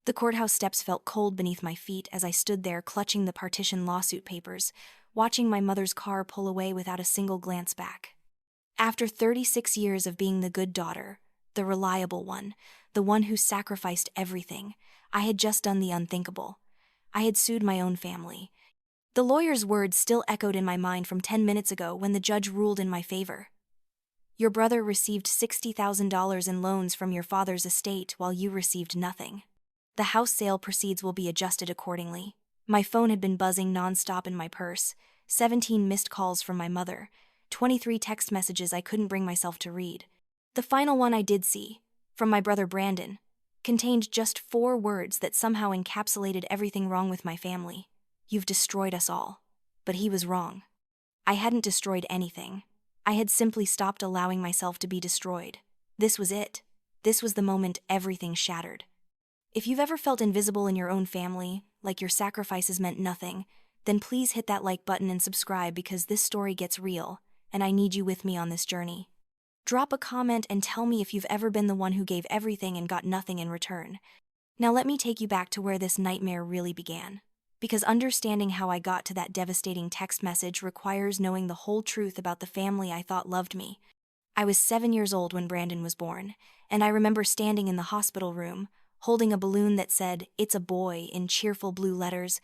The courthouse steps felt cold beneath my feet as I stood there clutching the partition lawsuit papers, watching my mother's car pull away without a single glance back. After 36 years of being the good daughter, the reliable one, the one who sacrificed everything, I had just done the unthinkable. I had sued my own family. The lawyer's words still echoed in my mind from 10 minutes ago when the judge ruled in my favor. Your brother received $60,000 in loans from your father's estate while you received nothing. The house sale proceeds will be adjusted accordingly. My phone had been buzzing nonstop in my purse, 17 missed calls from my mother, 23 text messages I couldn't bring myself to read. The final one I did see, from my brother Brandon, contained just 4 words that somehow encapsulated everything wrong with my family. You've destroyed us all. But he was wrong. I hadn't destroyed anything. I had simply stopped allowing myself to be destroyed. This was it. This was the moment everything shattered. If you've ever felt invisible in your own family, like your sacrifices meant nothing, then please hit that like button and subscribe because this story gets real, and I need you with me on this journey. Drop a comment and tell me if you've ever been the one who gave everything and got nothing in return. Now let me take you back to where this nightmare really began. Because understanding how I got to that devastating text message requires knowing the whole truth about the family I thought loved me. I was 7 years old when Brandon was born, and I remember standing in the hospital room, holding a balloon that said, "It's a boy," in cheerful blue letters,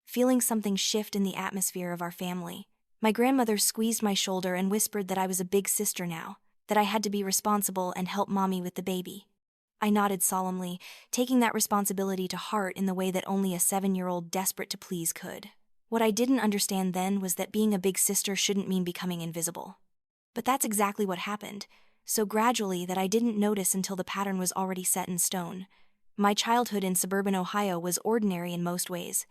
feeling something shift in the atmosphere of our family. My grandmother squeezed my shoulder and whispered that I was a big sister now, that I had to be responsible and help Mommy with the baby. I nodded solemnly, taking that responsibility to heart in the way that only a 7-year-old desperate to please could. What I didn't understand then was that being a big sister shouldn't mean becoming invisible. But that's exactly what happened, so gradually that I didn't notice until the pattern was already set in stone. My childhood in suburban Ohio was ordinary in most ways.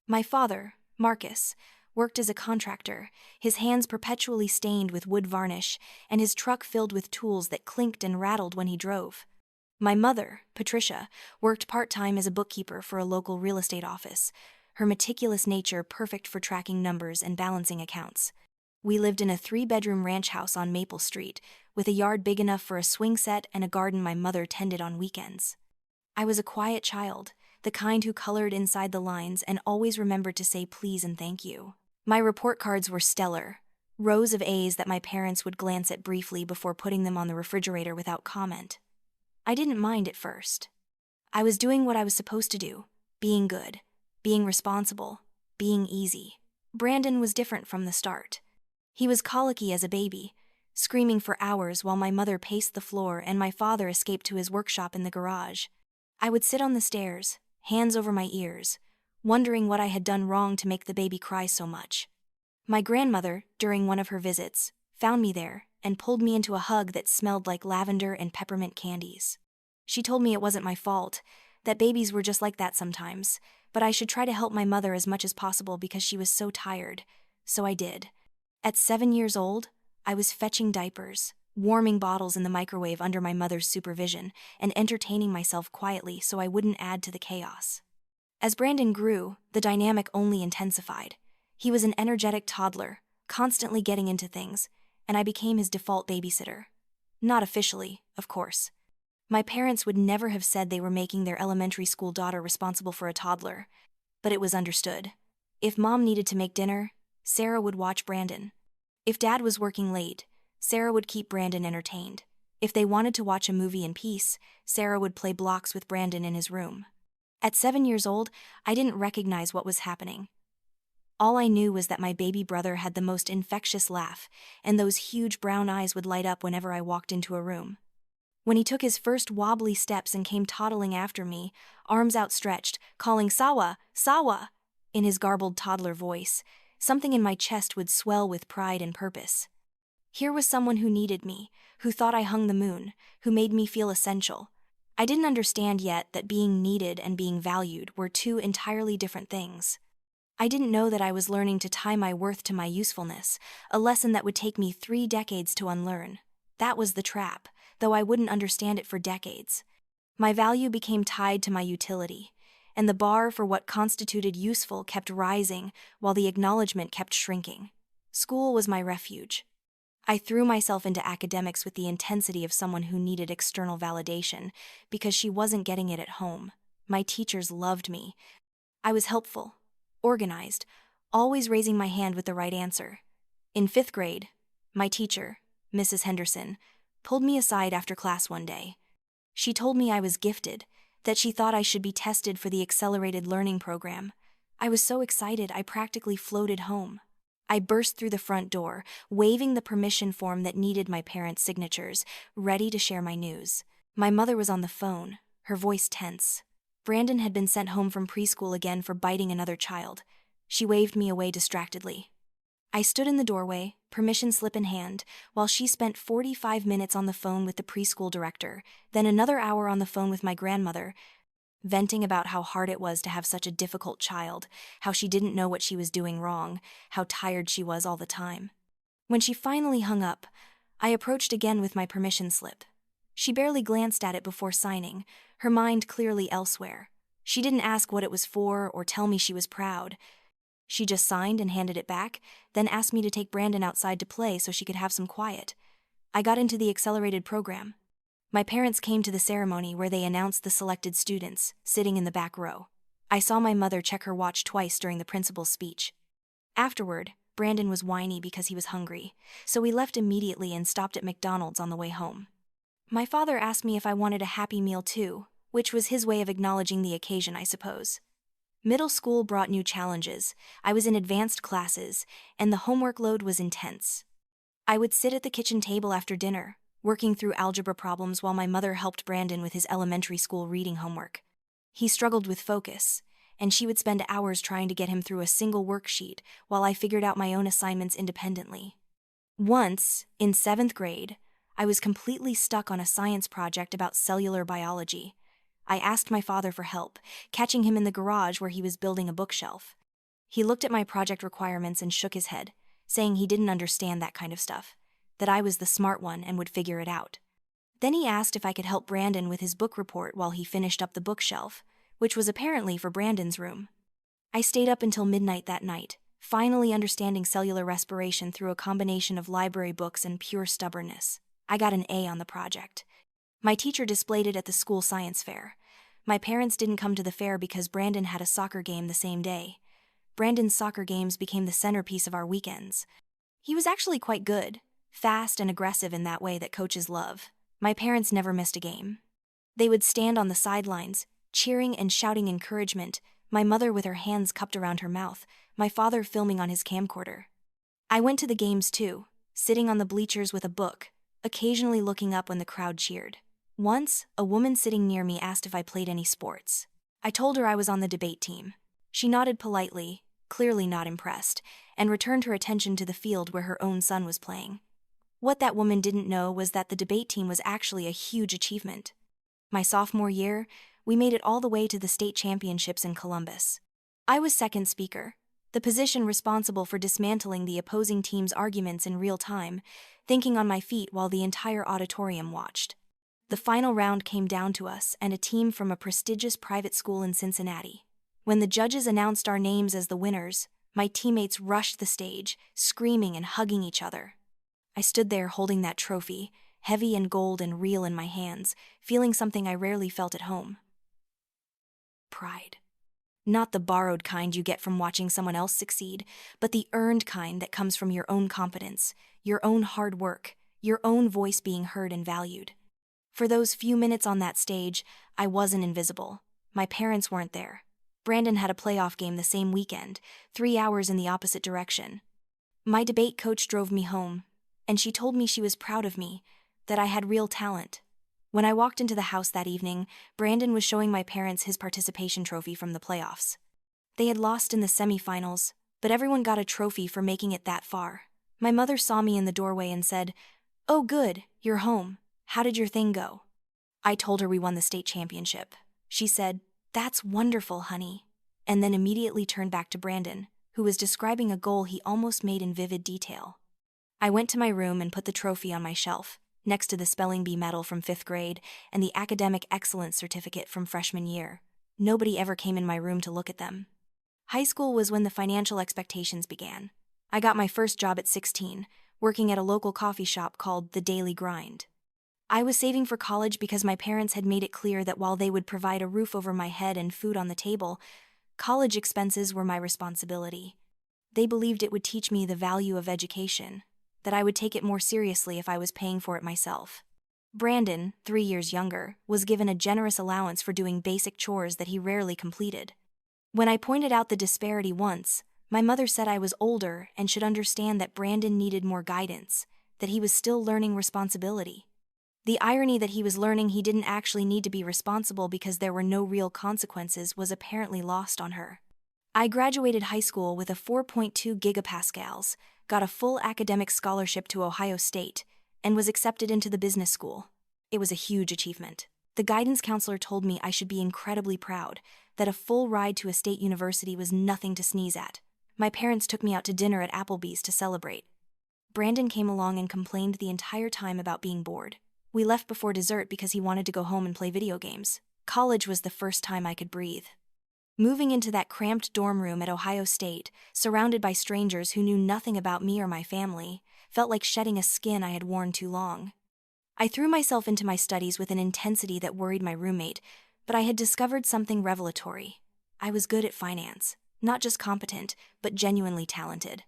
My father, Marcus, worked as a contractor, his hands perpetually stained with wood varnish, and his truck filled with tools that clinked and rattled when he drove. My mother, Patricia, worked part-time as a bookkeeper for a local real estate office, her meticulous nature perfect for tracking numbers and balancing accounts. We lived in a 3-bedroom ranch house on Maple Street, with a yard big enough for a swing set and a garden my mother tended on weekends. I was a quiet child, the kind who colored inside the lines and always remembered to say please and thank you. My report cards were stellar, rows of A's that my parents would glance at briefly before putting them on the refrigerator without comment. I didn't mind at first. I was doing what I was supposed to do, being good, being responsible, being easy. Brandon was different from the start. He was colicky as a baby, screaming for hours while my mother paced the floor and my father escaped to his workshop in the garage. I would sit on the stairs, hands over my ears, wondering what I had done wrong to make the baby cry so much. My grandmother, during one of her visits, found me there and pulled me into a hug that smelled like lavender and peppermint candies. She told me it wasn't my fault, that babies were just like that sometimes, but I should try to help my mother as much as possible because she was so tired. So I did. At 7 years old, I was fetching diapers, warming bottles in the microwave under my mother's supervision, and entertaining myself quietly so I wouldn't add to the chaos. As Brandon grew, the dynamic only intensified. He was an energetic toddler, constantly getting into things, and I became his default babysitter. Not officially, of course. My parents would never have said they were making their elementary school daughter responsible for a toddler, but it was understood. If Mom needed to make dinner, Sarah would watch Brandon. If Dad was working late, Sarah would keep Brandon entertained. If they wanted to watch a movie in peace, Sarah would play blocks with Brandon in his room. At 7 years old, I didn't recognize what was happening. All I knew was that my baby brother had the most infectious laugh, and those huge brown eyes would light up whenever I walked into a room. When he took his first wobbly steps and came toddling after me, arms outstretched, calling "Sawa, Sawa," in his garbled toddler voice, something in my chest would swell with pride and purpose. Here was someone who needed me, who thought I hung the moon, who made me feel essential. I didn't understand yet that being needed and being valued were 2 entirely different things. I didn't know that I was learning to tie my worth to my usefulness, a lesson that would take me 3 decades to unlearn. That was the trap, though I wouldn't understand it for decades. My value became tied to my utility, and the bar for what constituted useful kept rising while the acknowledgement kept shrinking. School was my refuge. I threw myself into academics with the intensity of someone who needed external validation because she wasn't getting it at home. My teachers loved me. I was helpful, organized, always raising my hand with the right answer. In 5th grade, my teacher, Mrs. Henderson, pulled me aside after class one day. She told me I was gifted, that she thought I should be tested for the accelerated learning program. I was so excited I practically floated home. I burst through the front door, waving the permission form that needed my parents' signatures, ready to share my news. My mother was on the phone, her voice tense. Brandon had been sent home from preschool again for biting another child. She waved me away distractedly. I stood in the doorway, permission slip in hand, while she spent 45 minutes on the phone with the preschool director, then another hour on the phone with my grandmother, venting about how hard it was to have such a difficult child, how she didn't know what she was doing wrong, how tired she was all the time. When she finally hung up, I approached again with my permission slip. She barely glanced at it before signing, her mind clearly elsewhere. She didn't ask what it was for or tell me she was proud. She just signed and handed it back, then asked me to take Brandon outside to play so she could have some quiet. I got into the accelerated program. My parents came to the ceremony where they announced the selected students, sitting in the back row. I saw my mother check her watch twice during the principal's speech. Afterward, Brandon was whiny because he was hungry, so we left immediately and stopped at McDonald's on the way home. My father asked me if I wanted a Happy Meal too, which was his way of acknowledging the occasion, I suppose. Middle school brought new challenges. I was in advanced classes, and the homework load was intense. I would sit at the kitchen table after dinner, working through algebra problems while my mother helped Brandon with his elementary school reading homework. He struggled with focus, and she would spend hours trying to get him through a single worksheet while I figured out my own assignments independently. Once, in 7th grade, I was completely stuck on a science project about cellular biology. I asked my father for help, catching him in the garage where he was building a bookshelf. He looked at my project requirements and shook his head, saying he didn't understand that kind of stuff, that I was the smart one and would figure it out. Then he asked if I could help Brandon with his book report while he finished up the bookshelf, which was apparently for Brandon's room. I stayed up until midnight that night, finally understanding cellular respiration through a combination of library books and pure stubbornness. I got an A on the project. My teacher displayed it at the school science fair. My parents didn't come to the fair because Brandon had a soccer game the same day. Brandon's soccer games became the centerpiece of our weekends. He was actually quite good, fast and aggressive in that way that coaches love. My parents never missed a game. They would stand on the sidelines, cheering and shouting encouragement, my mother with her hands cupped around her mouth, my father filming on his camcorder. I went to the games too, sitting on the bleachers with a book, occasionally looking up when the crowd cheered. Once, a woman sitting near me asked if I played any sports. I told her I was on the debate team. She nodded politely, clearly not impressed, and returned her attention to the field where her own son was playing. What that woman didn't know was that the debate team was actually a huge achievement. My sophomore year, we made it all the way to the state championships in Columbus. I was second speaker, the position responsible for dismantling the opposing team's arguments in real time, thinking on my feet while the entire auditorium watched. The final round came down to us and a team from a prestigious private school in Cincinnati. When the judges announced our names as the winners, my teammates rushed the stage, screaming and hugging each other. I stood there holding that trophy, heavy and gold and real in my hands, feeling something I rarely felt at home. Pride. Not the borrowed kind you get from watching someone else succeed, but the earned kind that comes from your own competence, your own hard work, your own voice being heard and valued. For those few minutes on that stage, I wasn't invisible. My parents weren't there. Brandon had a playoff game the same weekend, 3 hours in the opposite direction. My debate coach drove me home, and she told me she was proud of me, that I had real talent. When I walked into the house that evening, Brandon was showing my parents his participation trophy from the playoffs. They had lost in the semifinals, but everyone got a trophy for making it that far. My mother saw me in the doorway and said, "Oh good, you're home. How did your thing go?" I told her we won the state championship. She said, "That's wonderful, honey," and then immediately turned back to Brandon, who was describing a goal he almost made in vivid detail. I went to my room and put the trophy on my shelf, next to the spelling bee medal from 5th grade and the academic excellence certificate from freshman year. Nobody ever came in my room to look at them. High school was when the financial expectations began. I got my first job at 16, working at a local coffee shop called The Daily Grind. I was saving for college because my parents had made it clear that while they would provide a roof over my head and food on the table, college expenses were my responsibility. They believed it would teach me the value of education, that I would take it more seriously if I was paying for it myself. Brandon, 3 years younger, was given a generous allowance for doing basic chores that he rarely completed. When I pointed out the disparity once, my mother said I was older and should understand that Brandon needed more guidance, that he was still learning responsibility. The irony that he was learning he didn't actually need to be responsible because there were no real consequences was apparently lost on her. I graduated high school with a 4.2 gigapascals, got a full academic scholarship to Ohio State, and was accepted into the business school. It was a huge achievement. The guidance counselor told me I should be incredibly proud, that a full ride to a state university was nothing to sneeze at. My parents took me out to dinner at Applebee's to celebrate. Brandon came along and complained the entire time about being bored. We left before dessert because he wanted to go home and play video games. College was the first time I could breathe. Moving into that cramped dorm room at Ohio State, surrounded by strangers who knew nothing about me or my family, felt like shedding a skin I had worn too long. I threw myself into my studies with an intensity that worried my roommate, but I had discovered something revelatory. I was good at finance, not just competent, but genuinely talented.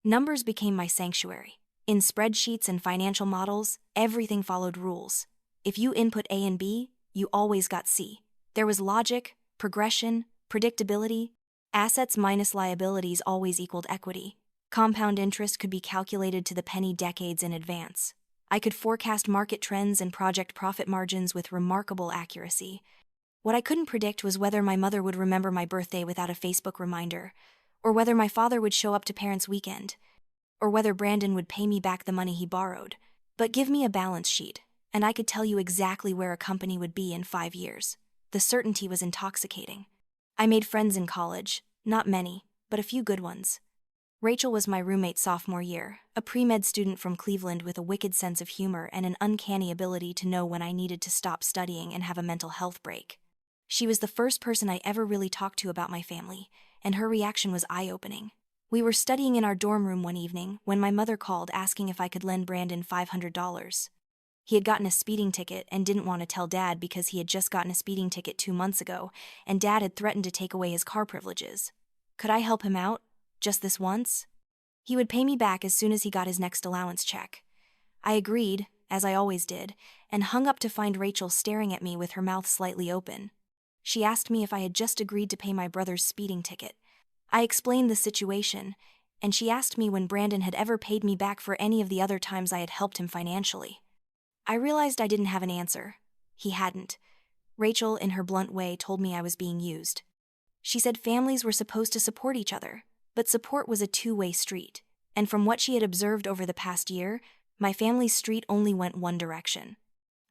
Numbers became my sanctuary. In spreadsheets and financial models, everything followed rules. If you input A and B, you always got C. There was logic, progression, predictability. Assets minus liabilities always equaled equity. Compound interest could be calculated to the penny decades in advance. I could forecast market trends and project profit margins with remarkable accuracy. What I couldn't predict was whether my mother would remember my birthday without a Facebook reminder, or whether my father would show up to parents' weekend, or whether Brandon would pay me back the money he borrowed. But give me a balance sheet, and I could tell you exactly where a company would be in 5 years. The certainty was intoxicating. I made friends in college, not many, but a few good ones. Rachel was my roommate sophomore year, a pre-med student from Cleveland with a wicked sense of humor and an uncanny ability to know when I needed to stop studying and have a mental health break. She was the first person I ever really talked to about my family, and her reaction was eye-opening. We were studying in our dorm room one evening when my mother called asking if I could lend Brandon $500. He had gotten a speeding ticket and didn't want to tell Dad because he had just gotten a speeding ticket 2 months ago, and Dad had threatened to take away his car privileges. Could I help him out? Just this once? He would pay me back as soon as he got his next allowance check. I agreed, as I always did, and hung up to find Rachel staring at me with her mouth slightly open. She asked me if I had just agreed to pay my brother's speeding ticket. I explained the situation, and she asked me when Brandon had ever paid me back for any of the other times I had helped him financially. I realized I didn't have an answer. He hadn't. Rachel, in her blunt way, told me I was being used. She said families were supposed to support each other, but support was a two-way street, and from what she had observed over the past year, my family's street only went one direction.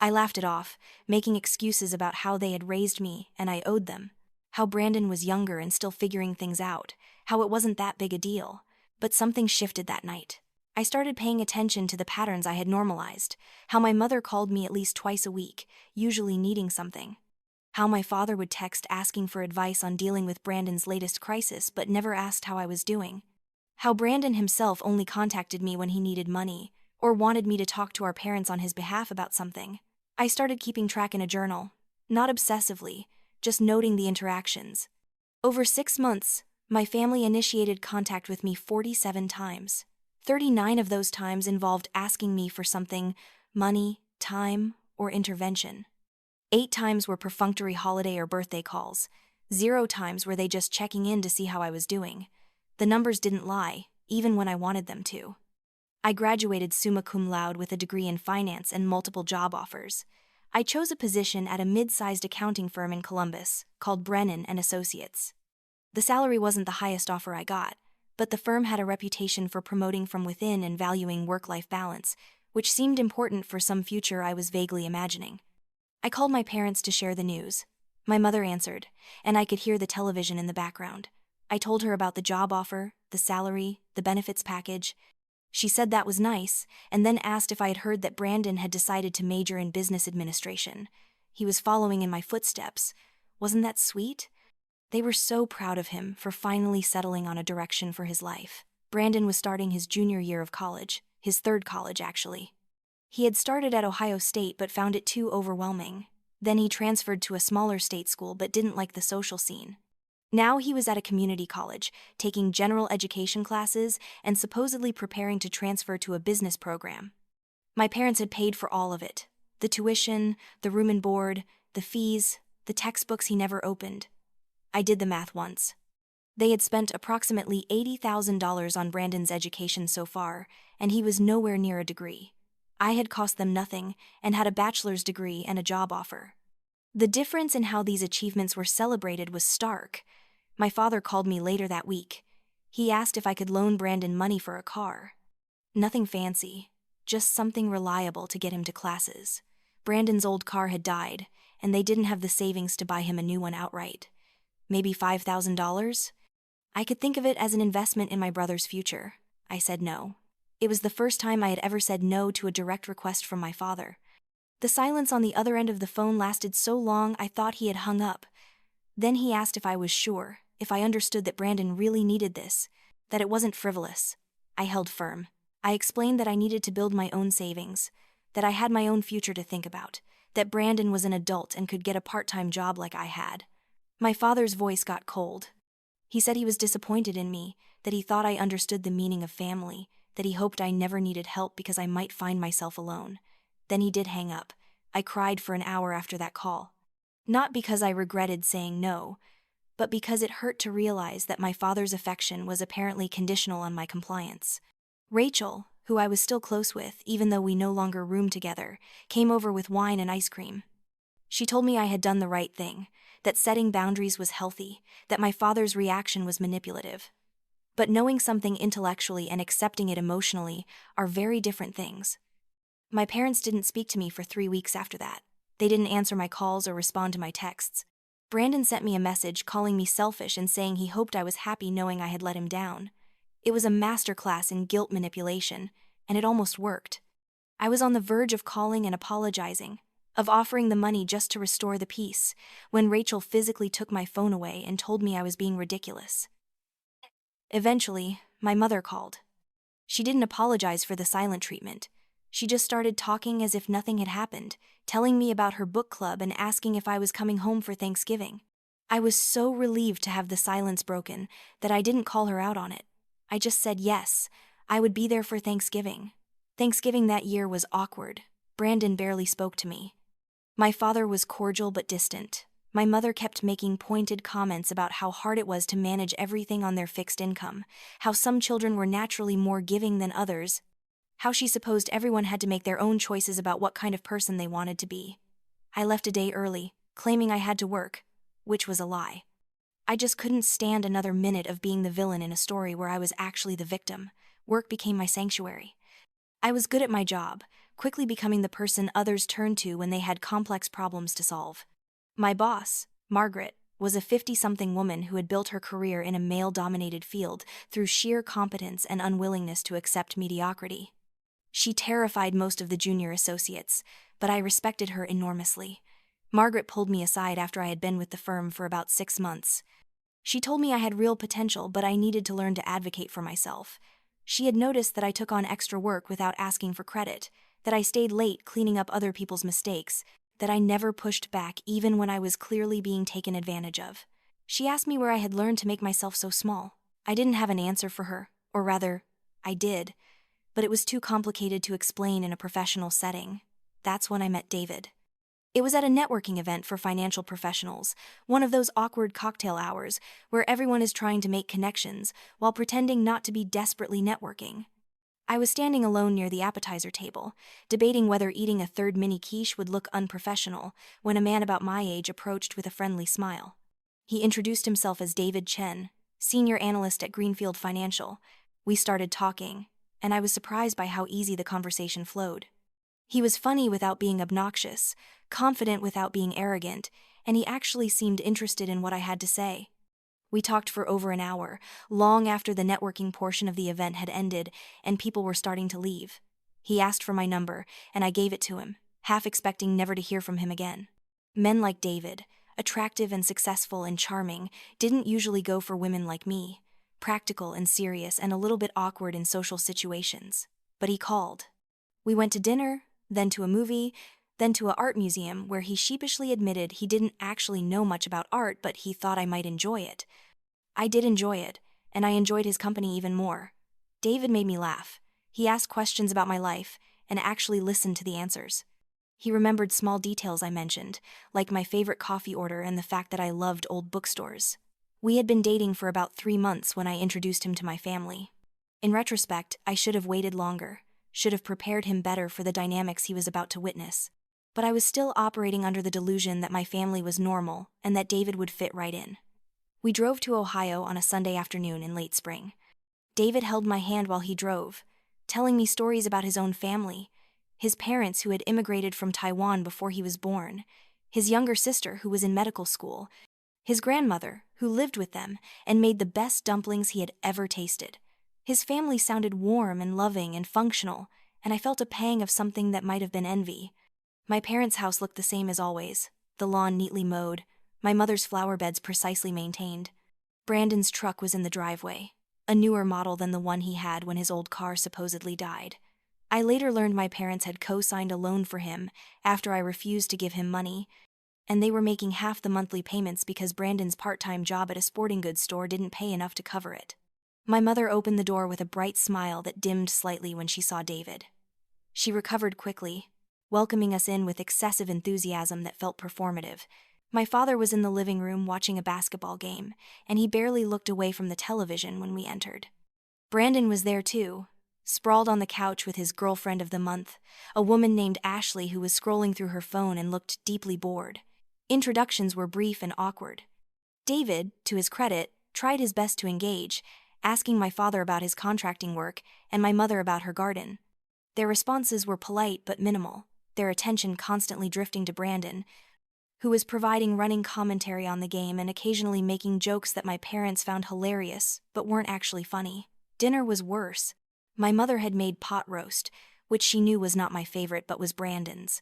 I laughed it off, making excuses about how they had raised me and I owed them, how Brandon was younger and still figuring things out, how it wasn't that big a deal. But something shifted that night. I started paying attention to the patterns I had normalized, how my mother called me at least twice a week, usually needing something. How my father would text asking for advice on dealing with Brandon's latest crisis but never asked how I was doing. How Brandon himself only contacted me when he needed money, or wanted me to talk to our parents on his behalf about something. I started keeping track in a journal, not obsessively, just noting the interactions. Over 6 months, my family initiated contact with me 47 times. 39 of those times involved asking me for something, money, time, or intervention. 8 times were perfunctory holiday or birthday calls. 0 times were they just checking in to see how I was doing. The numbers didn't lie, even when I wanted them to. I graduated summa cum laude with a degree in finance and multiple job offers. I chose a position at a mid-sized accounting firm in Columbus, called Brennan and Associates. The salary wasn't the highest offer I got, but the firm had a reputation for promoting from within and valuing work-life balance, which seemed important for some future I was vaguely imagining. I called my parents to share the news. My mother answered, and I could hear the television in the background. I told her about the job offer, the salary, the benefits package. She said that was nice, and then asked if I had heard that Brandon had decided to major in business administration. He was following in my footsteps. Wasn't that sweet? They were so proud of him for finally settling on a direction for his life. Brandon was starting his junior year of college, his third college actually. He had started at Ohio State but found it too overwhelming. Then he transferred to a smaller state school but didn't like the social scene. Now he was at a community college, taking general education classes and supposedly preparing to transfer to a business program. My parents had paid for all of it: the tuition, the room and board, the fees, the textbooks he never opened. I did the math once. They had spent approximately $80,000 on Brandon's education so far, and he was nowhere near a degree. I had cost them nothing and had a bachelor's degree and a job offer. The difference in how these achievements were celebrated was stark. My father called me later that week. He asked if I could loan Brandon money for a car. Nothing fancy, just something reliable to get him to classes. Brandon's old car had died, and they didn't have the savings to buy him a new one outright. Maybe $5,000? I could think of it as an investment in my brother's future. I said no. It was the first time I had ever said no to a direct request from my father. The silence on the other end of the phone lasted so long I thought he had hung up. Then he asked if I was sure, if I understood that Brandon really needed this, that it wasn't frivolous. I held firm. I explained that I needed to build my own savings, that I had my own future to think about, that Brandon was an adult and could get a part-time job like I had. My father's voice got cold. He said he was disappointed in me, that he thought I understood the meaning of family, that he hoped I never needed help because I might find myself alone. Then he did hang up. I cried for an hour after that call. Not because I regretted saying no, but because it hurt to realize that my father's affection was apparently conditional on my compliance. Rachel, who I was still close with, even though we no longer roomed together, came over with wine and ice cream. She told me I had done the right thing, that setting boundaries was healthy, that my father's reaction was manipulative. But knowing something intellectually and accepting it emotionally are very different things. My parents didn't speak to me for 3 weeks after that. They didn't answer my calls or respond to my texts. Brandon sent me a message calling me selfish and saying he hoped I was happy knowing I had let him down. It was a masterclass in guilt manipulation, and it almost worked. I was on the verge of calling and apologizing, of offering the money just to restore the peace, when Rachel physically took my phone away and told me I was being ridiculous. Eventually, my mother called. She didn't apologize for the silent treatment. She just started talking as if nothing had happened, telling me about her book club and asking if I was coming home for Thanksgiving. I was so relieved to have the silence broken that I didn't call her out on it. I just said yes, I would be there for Thanksgiving. Thanksgiving that year was awkward. Brandon barely spoke to me. My father was cordial but distant. My mother kept making pointed comments about how hard it was to manage everything on their fixed income, how some children were naturally more giving than others, how she supposed everyone had to make their own choices about what kind of person they wanted to be. I left a day early, claiming I had to work, which was a lie. I just couldn't stand another minute of being the villain in a story where I was actually the victim. Work became my sanctuary. I was good at my job, quickly becoming the person others turned to when they had complex problems to solve. My boss, Margaret, was a 50-something woman who had built her career in a male-dominated field through sheer competence and unwillingness to accept mediocrity. She terrified most of the junior associates, but I respected her enormously. Margaret pulled me aside after I had been with the firm for about 6 months. She told me I had real potential, but I needed to learn to advocate for myself. She had noticed that I took on extra work without asking for credit, that I stayed late cleaning up other people's mistakes, that I never pushed back even when I was clearly being taken advantage of. She asked me where I had learned to make myself so small. I didn't have an answer for her, or rather, I did, but it was too complicated to explain in a professional setting. That's when I met David. It was at a networking event for financial professionals, one of those awkward cocktail hours where everyone is trying to make connections while pretending not to be desperately networking. I was standing alone near the appetizer table, debating whether eating a third mini quiche would look unprofessional, when a man about my age approached with a friendly smile. He introduced himself as David Chen, senior analyst at Greenfield Financial. We started talking, and I was surprised by how easy the conversation flowed. He was funny without being obnoxious, confident without being arrogant, and he actually seemed interested in what I had to say. We talked for over an hour, long after the networking portion of the event had ended and people were starting to leave. He asked for my number, and I gave it to him, half expecting never to hear from him again. Men like David, attractive and successful and charming, didn't usually go for women like me, practical and serious and a little bit awkward in social situations. But he called. We went to dinner, then to a movie, then to an art museum where he sheepishly admitted he didn't actually know much about art, but he thought I might enjoy it. I did enjoy it, and I enjoyed his company even more. David made me laugh. He asked questions about my life, and actually listened to the answers. He remembered small details I mentioned, like my favorite coffee order and the fact that I loved old bookstores. We had been dating for about 3 months when I introduced him to my family. In retrospect, I should have waited longer, should have prepared him better for the dynamics he was about to witness. But I was still operating under the delusion that my family was normal and that David would fit right in. We drove to Ohio on a Sunday afternoon in late spring. David held my hand while he drove, telling me stories about his own family, his parents who had immigrated from Taiwan before he was born, his younger sister who was in medical school, his grandmother who lived with them and made the best dumplings he had ever tasted. His family sounded warm and loving and functional, and I felt a pang of something that might have been envy. My parents' house looked the same as always, the lawn neatly mowed, my mother's flower beds precisely maintained. Brandon's truck was in the driveway, a newer model than the one he had when his old car supposedly died. I later learned my parents had co-signed a loan for him after I refused to give him money, and they were making half the monthly payments because Brandon's part-time job at a sporting goods store didn't pay enough to cover it. My mother opened the door with a bright smile that dimmed slightly when she saw David. She recovered quickly, welcoming us in with excessive enthusiasm that felt performative. My father was in the living room watching a basketball game, and he barely looked away from the television when we entered. Brandon was there too, sprawled on the couch with his girlfriend of the month, a woman named Ashley who was scrolling through her phone and looked deeply bored. Introductions were brief and awkward. David, to his credit, tried his best to engage, asking my father about his contracting work and my mother about her garden. Their responses were polite but minimal, their attention constantly drifting to Brandon, who was providing running commentary on the game and occasionally making jokes that my parents found hilarious but weren't actually funny. Dinner was worse. My mother had made pot roast, which she knew was not my favorite but was Brandon's.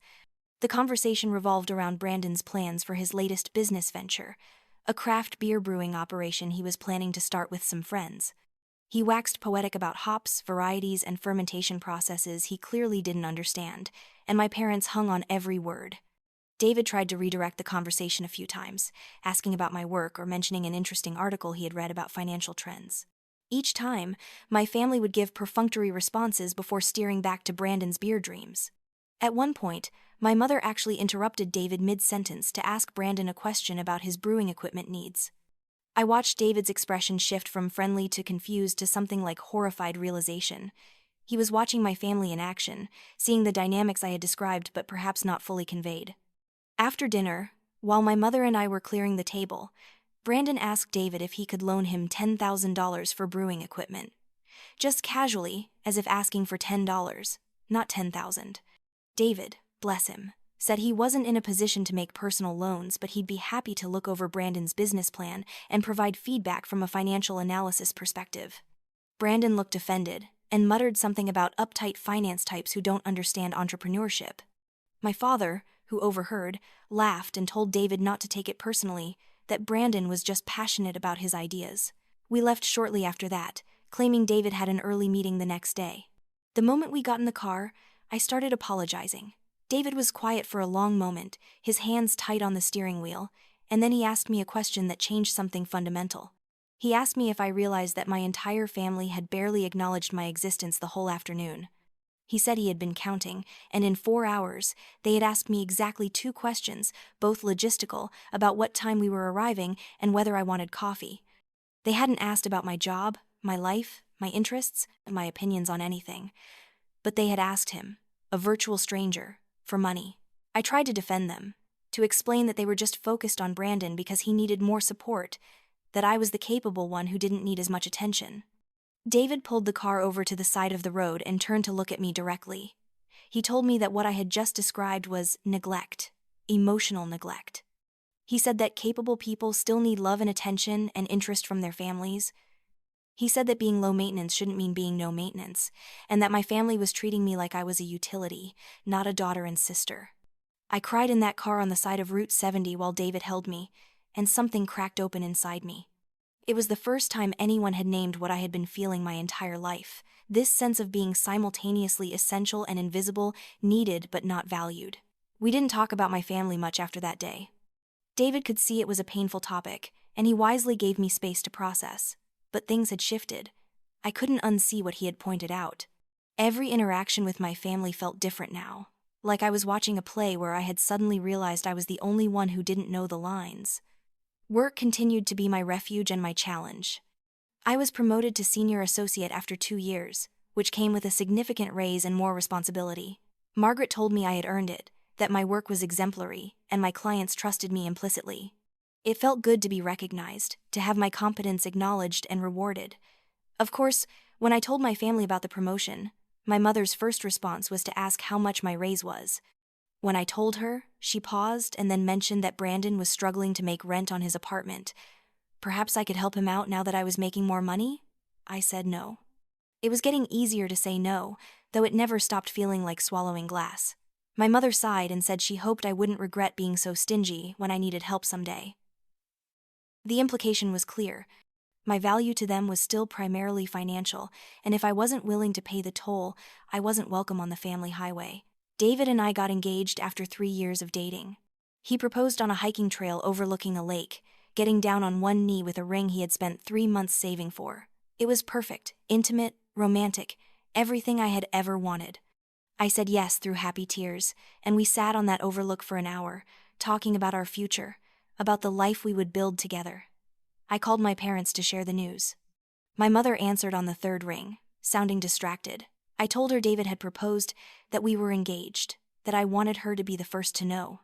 The conversation revolved around Brandon's plans for his latest business venture, a craft beer brewing operation he was planning to start with some friends. He waxed poetic about hops, varieties, and fermentation processes he clearly didn't understand, and my parents hung on every word. David tried to redirect the conversation a few times, asking about my work or mentioning an interesting article he had read about financial trends. Each time, my family would give perfunctory responses before steering back to Brandon's beer dreams. At one point, my mother actually interrupted David mid-sentence to ask Brandon a question about his brewing equipment needs. I watched David's expression shift from friendly to confused to something like horrified realization. He was watching my family in action, seeing the dynamics I had described but perhaps not fully conveyed. After dinner, while my mother and I were clearing the table, Brandon asked David if he could loan him $10,000 for brewing equipment. Just casually, as if asking for $10, not $10,000. David, bless him, said he wasn't in a position to make personal loans, but he'd be happy to look over Brandon's business plan and provide feedback from a financial analysis perspective. Brandon looked offended and muttered something about uptight finance types who don't understand entrepreneurship. My father, who overheard, laughed and told David not to take it personally, that Brandon was just passionate about his ideas. We left shortly after that, claiming David had an early meeting the next day. The moment we got in the car, I started apologizing. David was quiet for a long moment, his hands tight on the steering wheel, and then he asked me a question that changed something fundamental. He asked me if I realized that my entire family had barely acknowledged my existence the whole afternoon. He said he had been counting, and in 4 hours, they had asked me exactly 2 questions, both logistical, about what time we were arriving and whether I wanted coffee. They hadn't asked about my job, my life, my interests, and my opinions on anything. But they had asked him, a virtual stranger, for money. I tried to defend them, to explain that they were just focused on Brandon because he needed more support, that I was the capable one who didn't need as much attention. David pulled the car over to the side of the road and turned to look at me directly. He told me that what I had just described was neglect, emotional neglect. He said that capable people still need love and attention and interest from their families. He said that being low maintenance shouldn't mean being no maintenance, and that my family was treating me like I was a utility, not a daughter and sister. I cried in that car on the side of Route 70 while David held me, and something cracked open inside me. It was the first time anyone had named what I had been feeling my entire life. This sense of being simultaneously essential and invisible, needed but not valued. We didn't talk about my family much after that day. David could see it was a painful topic, and he wisely gave me space to process. But things had shifted. I couldn't unsee what he had pointed out. Every interaction with my family felt different now, like I was watching a play where I had suddenly realized I was the only one who didn't know the lines. Work continued to be my refuge and my challenge. I was promoted to senior associate after 2 years, which came with a significant raise and more responsibility. Margaret told me I had earned it, that my work was exemplary, and my clients trusted me implicitly. It felt good to be recognized, to have my competence acknowledged and rewarded. Of course, when I told my family about the promotion, my mother's first response was to ask how much my raise was. When I told her, she paused and then mentioned that Brandon was struggling to make rent on his apartment. Perhaps I could help him out now that I was making more money? I said no. It was getting easier to say no, though it never stopped feeling like swallowing glass. My mother sighed and said she hoped I wouldn't regret being so stingy when I needed help someday. The implication was clear. My value to them was still primarily financial, and if I wasn't willing to pay the toll, I wasn't welcome on the family highway. David and I got engaged after 3 years of dating. He proposed on a hiking trail overlooking a lake, getting down on one knee with a ring he had spent 3 months saving for. It was perfect, intimate, romantic, everything I had ever wanted. I said yes through happy tears, and we sat on that overlook for an hour, talking about our future, about the life we would build together. I called my parents to share the news. My mother answered on the third ring, sounding distracted. I told her David had proposed, that we were engaged, that I wanted her to be the first to know.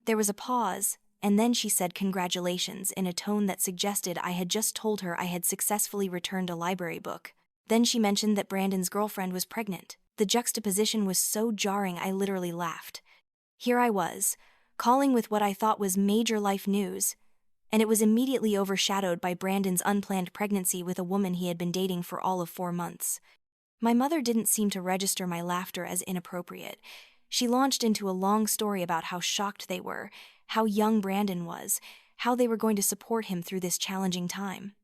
There was a pause, and then she said congratulations in a tone that suggested I had just told her I had successfully returned a library book. Then she mentioned that Brandon's girlfriend was pregnant. The juxtaposition was so jarring I literally laughed. Here I was, calling with what I thought was major life news, and it was immediately overshadowed by Brandon's unplanned pregnancy with a woman he had been dating for all of 4 months. My mother didn't seem to register my laughter as inappropriate. She launched into a long story about how shocked they were, how young Brandon was, how they were going to support him through this challenging time.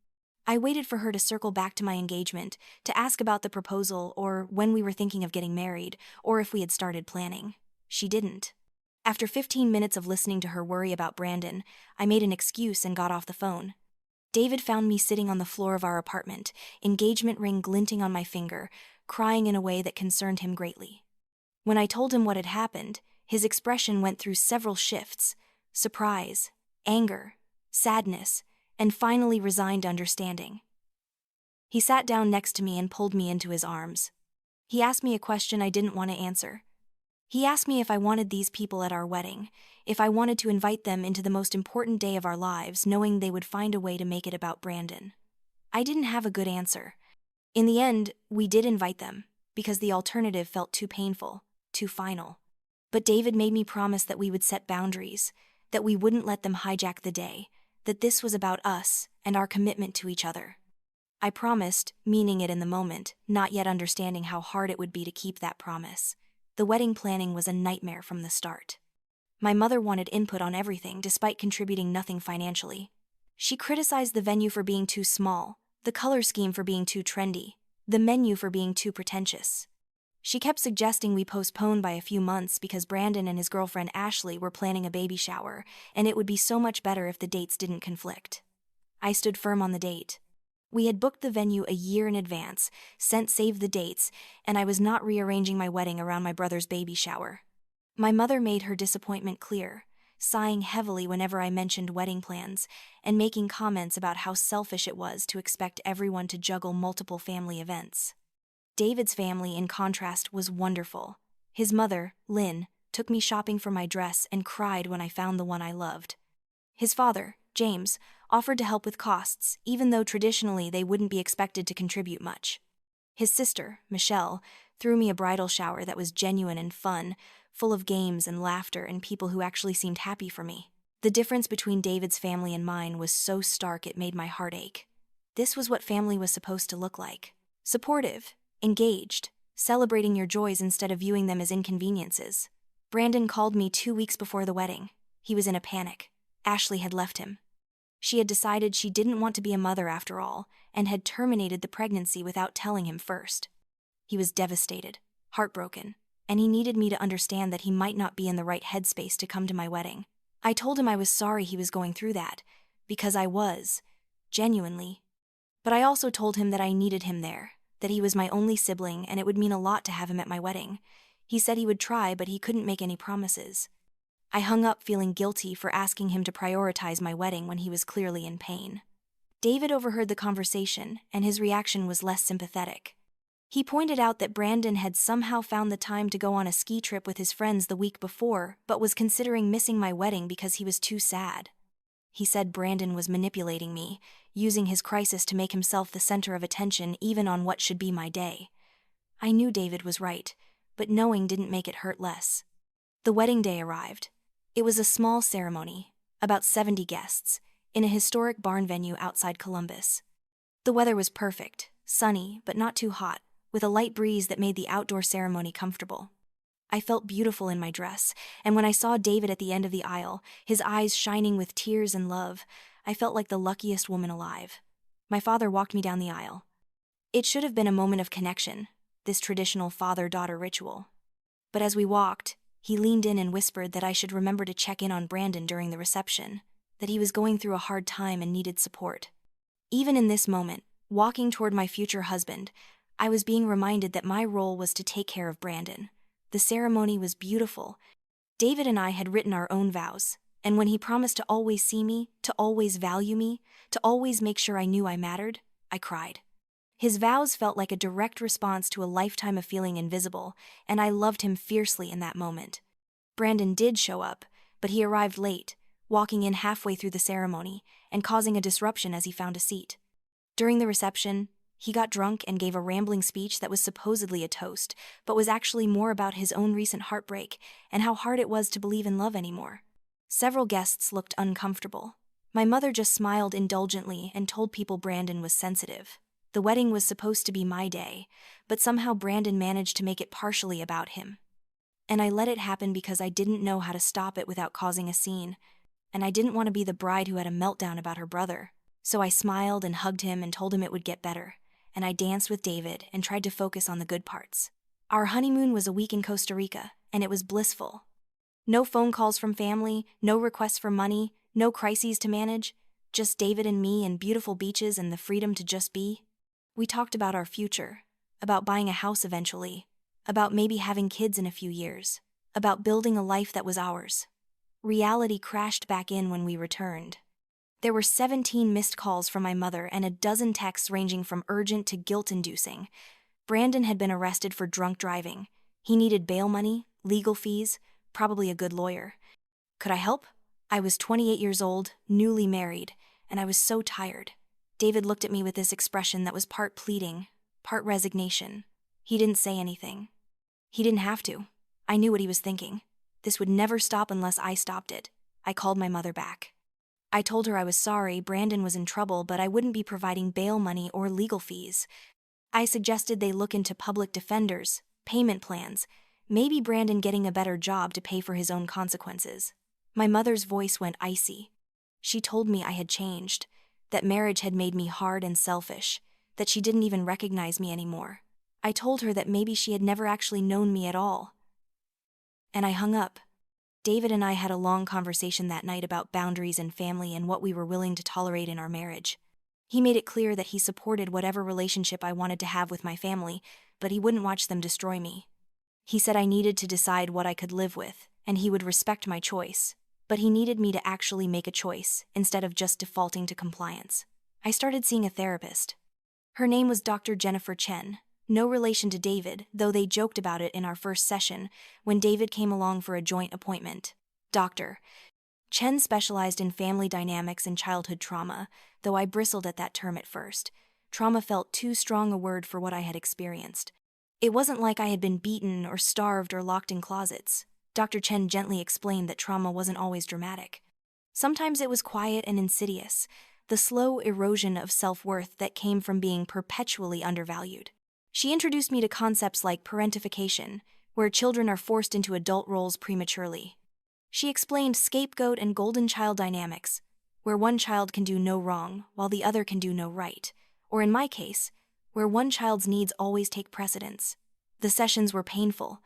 I waited for her to circle back to my engagement, to ask about the proposal or when we were thinking of getting married, or if we had started planning. She didn't. After 15 minutes of listening to her worry about Brandon, I made an excuse and got off the phone. David found me sitting on the floor of our apartment, engagement ring glinting on my finger, crying in a way that concerned him greatly. When I told him what had happened, his expression went through several shifts: surprise, anger, sadness, and finally resigned understanding. He sat down next to me and pulled me into his arms. He asked me a question I didn't want to answer. He asked me if I wanted these people at our wedding, if I wanted to invite them into the most important day of our lives, knowing they would find a way to make it about Brandon. I didn't have a good answer. In the end, we did invite them, because the alternative felt too painful, too final. But David made me promise that we would set boundaries, that we wouldn't let them hijack the day, that this was about us and our commitment to each other. I promised, meaning it in the moment, not yet understanding how hard it would be to keep that promise. The wedding planning was a nightmare from the start. My mother wanted input on everything despite contributing nothing financially. She criticized the venue for being too small, the color scheme for being too trendy, the menu for being too pretentious. She kept suggesting we postpone by a few months because Brandon and his girlfriend Ashley were planning a baby shower, and it would be so much better if the dates didn't conflict. I stood firm on the date. We had booked the venue a year in advance, sent save the dates, and I was not rearranging my wedding around my brother's baby shower. My mother made her disappointment clear, sighing heavily whenever I mentioned wedding plans, and making comments about how selfish it was to expect everyone to juggle multiple family events. David's family, in contrast, was wonderful. His mother, Lynn, took me shopping for my dress and cried when I found the one I loved. His father, James, offered to help with costs, even though traditionally they wouldn't be expected to contribute much. His sister, Michelle, threw me a bridal shower that was genuine and fun, full of games and laughter and people who actually seemed happy for me. The difference between David's family and mine was so stark it made my heart ache. This was what family was supposed to look like. Supportive, engaged, celebrating your joys instead of viewing them as inconveniences. Brandon called me 2 weeks before the wedding. He was in a panic. Ashley had left him. She had decided she didn't want to be a mother after all, and had terminated the pregnancy without telling him first. He was devastated, heartbroken, and he needed me to understand that he might not be in the right headspace to come to my wedding. I told him I was sorry he was going through that, because I was, genuinely. But I also told him that I needed him there, that he was my only sibling and it would mean a lot to have him at my wedding. He said he would try, but he couldn't make any promises. I hung up feeling guilty for asking him to prioritize my wedding when he was clearly in pain. David overheard the conversation, and his reaction was less sympathetic. He pointed out that Brandon had somehow found the time to go on a ski trip with his friends the week before, but was considering missing my wedding because he was too sad. He said Brandon was manipulating me, using his crisis to make himself the center of attention even on what should be my day. I knew David was right, but knowing didn't make it hurt less. The wedding day arrived. It was a small ceremony, about 70 guests, in a historic barn venue outside Columbus. The weather was perfect, sunny but not too hot, with a light breeze that made the outdoor ceremony comfortable. I felt beautiful in my dress, and when I saw David at the end of the aisle, his eyes shining with tears and love, I felt like the luckiest woman alive. My father walked me down the aisle. It should have been a moment of connection, this traditional father-daughter ritual. But as we walked, he leaned in and whispered that I should remember to check in on Brandon during the reception, that he was going through a hard time and needed support. Even in this moment, walking toward my future husband, I was being reminded that my role was to take care of Brandon. The ceremony was beautiful. David and I had written our own vows, and when he promised to always see me, to always value me, to always make sure I knew I mattered, I cried. His vows felt like a direct response to a lifetime of feeling invisible, and I loved him fiercely in that moment. Brandon did show up, but he arrived late, walking in halfway through the ceremony, and causing a disruption as he found a seat. During the reception, he got drunk and gave a rambling speech that was supposedly a toast, but was actually more about his own recent heartbreak and how hard it was to believe in love anymore. Several guests looked uncomfortable. My mother just smiled indulgently and told people Brandon was sensitive. The wedding was supposed to be my day, but somehow Brandon managed to make it partially about him. And I let it happen because I didn't know how to stop it without causing a scene, and I didn't want to be the bride who had a meltdown about her brother. So I smiled and hugged him and told him it would get better, and I danced with David and tried to focus on the good parts. Our honeymoon was a week in Costa Rica, and it was blissful. No phone calls from family, no requests for money, no crises to manage, just David and me and beautiful beaches and the freedom to just be. We talked about our future, about buying a house eventually, about maybe having kids in a few years, about building a life that was ours. Reality crashed back in when we returned. There were 17 missed calls from my mother and a dozen texts ranging from urgent to guilt-inducing. Brandon had been arrested for drunk driving. He needed bail money, legal fees, probably a good lawyer. Could I help? I was 28 years old, newly married, and I was so tired. David looked at me with this expression that was part pleading, part resignation. He didn't say anything. He didn't have to. I knew what he was thinking. This would never stop unless I stopped it. I called my mother back. I told her I was sorry, Brandon was in trouble, but I wouldn't be providing bail money or legal fees. I suggested they look into public defenders, payment plans, maybe Brandon getting a better job to pay for his own consequences. My mother's voice went icy. She told me I had changed, that marriage had made me hard and selfish, that she didn't even recognize me anymore. I told her that maybe she had never actually known me at all. And I hung up. David and I had a long conversation that night about boundaries and family and what we were willing to tolerate in our marriage. He made it clear that he supported whatever relationship I wanted to have with my family, but he wouldn't watch them destroy me. He said I needed to decide what I could live with, and he would respect my choice. But he needed me to actually make a choice, instead of just defaulting to compliance. I started seeing a therapist. Her name was Dr. Jennifer Chen, no relation to David, though they joked about it in our first session when David came along for a joint appointment. Dr. Chen specialized in family dynamics and childhood trauma, though I bristled at that term at first. Trauma felt too strong a word for what I had experienced. It wasn't like I had been beaten or starved or locked in closets. Dr. Chen gently explained that trauma wasn't always dramatic. Sometimes it was quiet and insidious, the slow erosion of self-worth that came from being perpetually undervalued. She introduced me to concepts like parentification, where children are forced into adult roles prematurely. She explained scapegoat and golden child dynamics, where one child can do no wrong while the other can do no right, or in my case, where one child's needs always take precedence. The sessions were painful.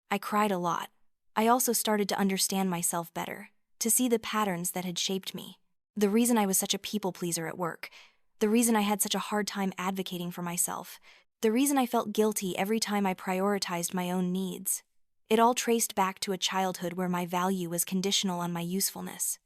I cried a lot. I also started to understand myself better, to see the patterns that had shaped me. The reason I was such a people pleaser at work, the reason I had such a hard time advocating for myself, the reason I felt guilty every time I prioritized my own needs. It all traced back to a childhood where my value was conditional on my usefulness.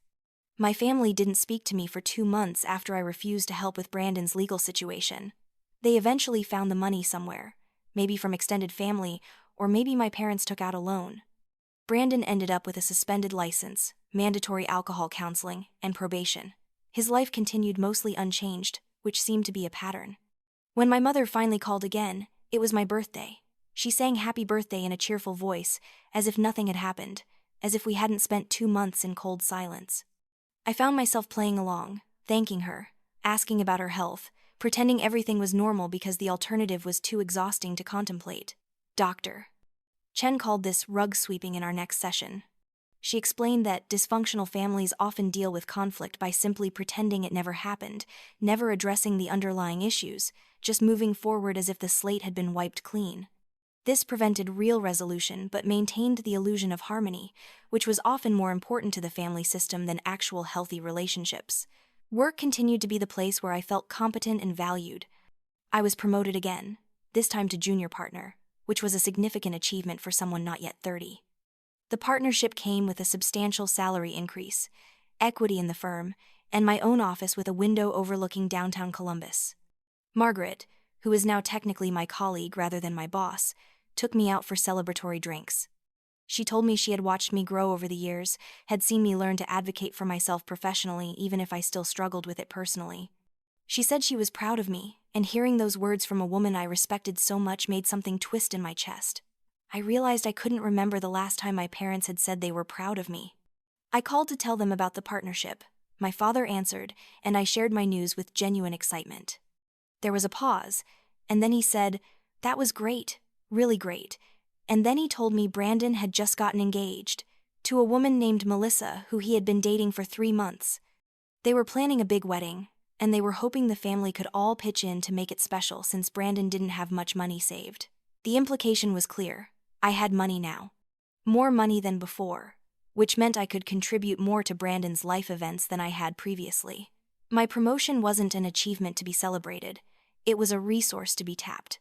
My family didn't speak to me for 2 months after I refused to help with Brandon's legal situation. They eventually found the money somewhere, maybe from extended family, or maybe my parents took out a loan. Brandon ended up with a suspended license, mandatory alcohol counseling, and probation. His life continued mostly unchanged, which seemed to be a pattern. When my mother finally called again, it was my birthday. She sang happy birthday in a cheerful voice, as if nothing had happened, as if we hadn't spent 2 months in cold silence. I found myself playing along, thanking her, asking about her health, pretending everything was normal because the alternative was too exhausting to contemplate. Doctor Chen called this rug sweeping in our next session. She explained that dysfunctional families often deal with conflict by simply pretending it never happened, never addressing the underlying issues, just moving forward as if the slate had been wiped clean. This prevented real resolution but maintained the illusion of harmony, which was often more important to the family system than actual healthy relationships. Work continued to be the place where I felt competent and valued. I was promoted again, this time to junior partner, which was a significant achievement for someone not yet 30. The partnership came with a substantial salary increase, equity in the firm, and my own office with a window overlooking downtown Columbus. Margaret, who is now technically my colleague rather than my boss, took me out for celebratory drinks. She told me she had watched me grow over the years, had seen me learn to advocate for myself professionally even if I still struggled with it personally. She said she was proud of me, and hearing those words from a woman I respected so much made something twist in my chest. I realized I couldn't remember the last time my parents had said they were proud of me. I called to tell them about the partnership. My father answered, and I shared my news with genuine excitement. There was a pause, and then he said, "That was great, really great." And then he told me Brandon had just gotten engaged to a woman named Melissa who he had been dating for 3 months. They were planning a big wedding, and they were hoping the family could all pitch in to make it special since Brandon didn't have much money saved. The implication was clear. I had money now. More money than before, which meant I could contribute more to Brandon's life events than I had previously. My promotion wasn't an achievement to be celebrated. It was a resource to be tapped.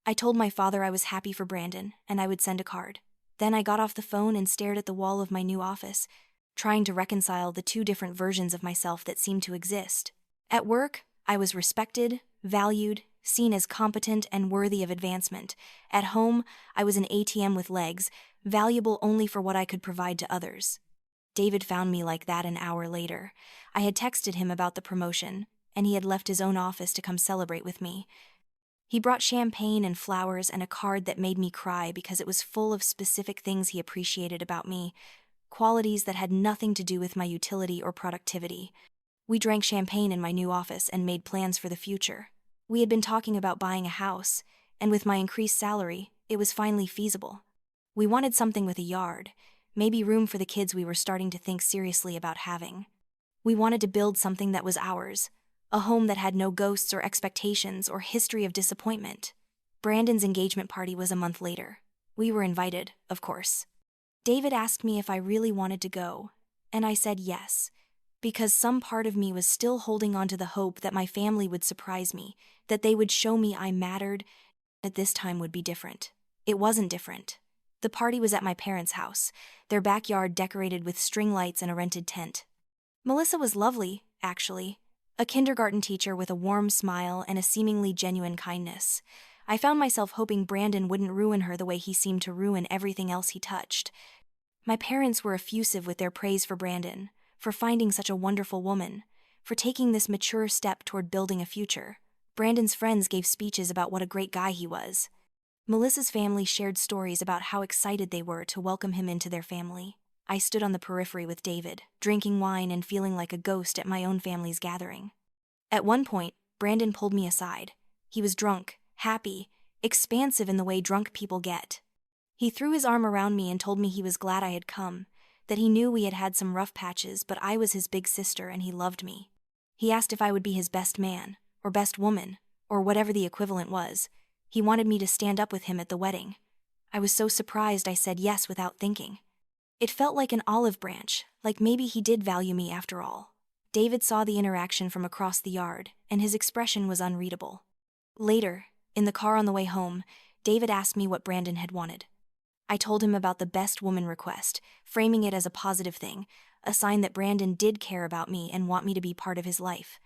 I told my father I was happy for Brandon, and I would send a card. Then I got off the phone and stared at the wall of my new office, trying to reconcile the 2 different versions of myself that seemed to exist. At work, I was respected, valued, seen as competent and worthy of advancement. At home, I was an ATM with legs, valuable only for what I could provide to others. David found me like that an hour later. I had texted him about the promotion, and he had left his own office to come celebrate with me. He brought champagne and flowers and a card that made me cry because it was full of specific things he appreciated about me, qualities that had nothing to do with my utility or productivity. We drank champagne in my new office and made plans for the future. We had been talking about buying a house, and with my increased salary, it was finally feasible. We wanted something with a yard, maybe room for the kids we were starting to think seriously about having. We wanted to build something that was ours, a home that had no ghosts or expectations or history of disappointment. Brandon's engagement party was a month later. We were invited, of course. David asked me if I really wanted to go, and I said yes, because some part of me was still holding on to the hope that my family would surprise me, that they would show me I mattered, that this time would be different. It wasn't different. The party was at my parents' house, their backyard decorated with string lights and a rented tent. Melissa was lovely, actually, a kindergarten teacher with a warm smile and a seemingly genuine kindness. I found myself hoping Brandon wouldn't ruin her the way he seemed to ruin everything else he touched. My parents were effusive with their praise for Brandon, for finding such a wonderful woman, for taking this mature step toward building a future. Brandon's friends gave speeches about what a great guy he was. Melissa's family shared stories about how excited they were to welcome him into their family. I stood on the periphery with David, drinking wine and feeling like a ghost at my own family's gathering. At one point, Brandon pulled me aside. He was drunk, happy, expansive in the way drunk people get. He threw his arm around me and told me he was glad I had come, that he knew we had had some rough patches, but I was his big sister and he loved me. He asked if I would be his best man, or best woman, or whatever the equivalent was. He wanted me to stand up with him at the wedding. I was so surprised I said yes without thinking. It felt like an olive branch, like maybe he did value me after all. David saw the interaction from across the yard, and his expression was unreadable. Later, in the car on the way home, David asked me what Brandon had wanted. I told him about the best woman request, framing it as a positive thing, a sign that Brandon did care about me and want me to be part of his life.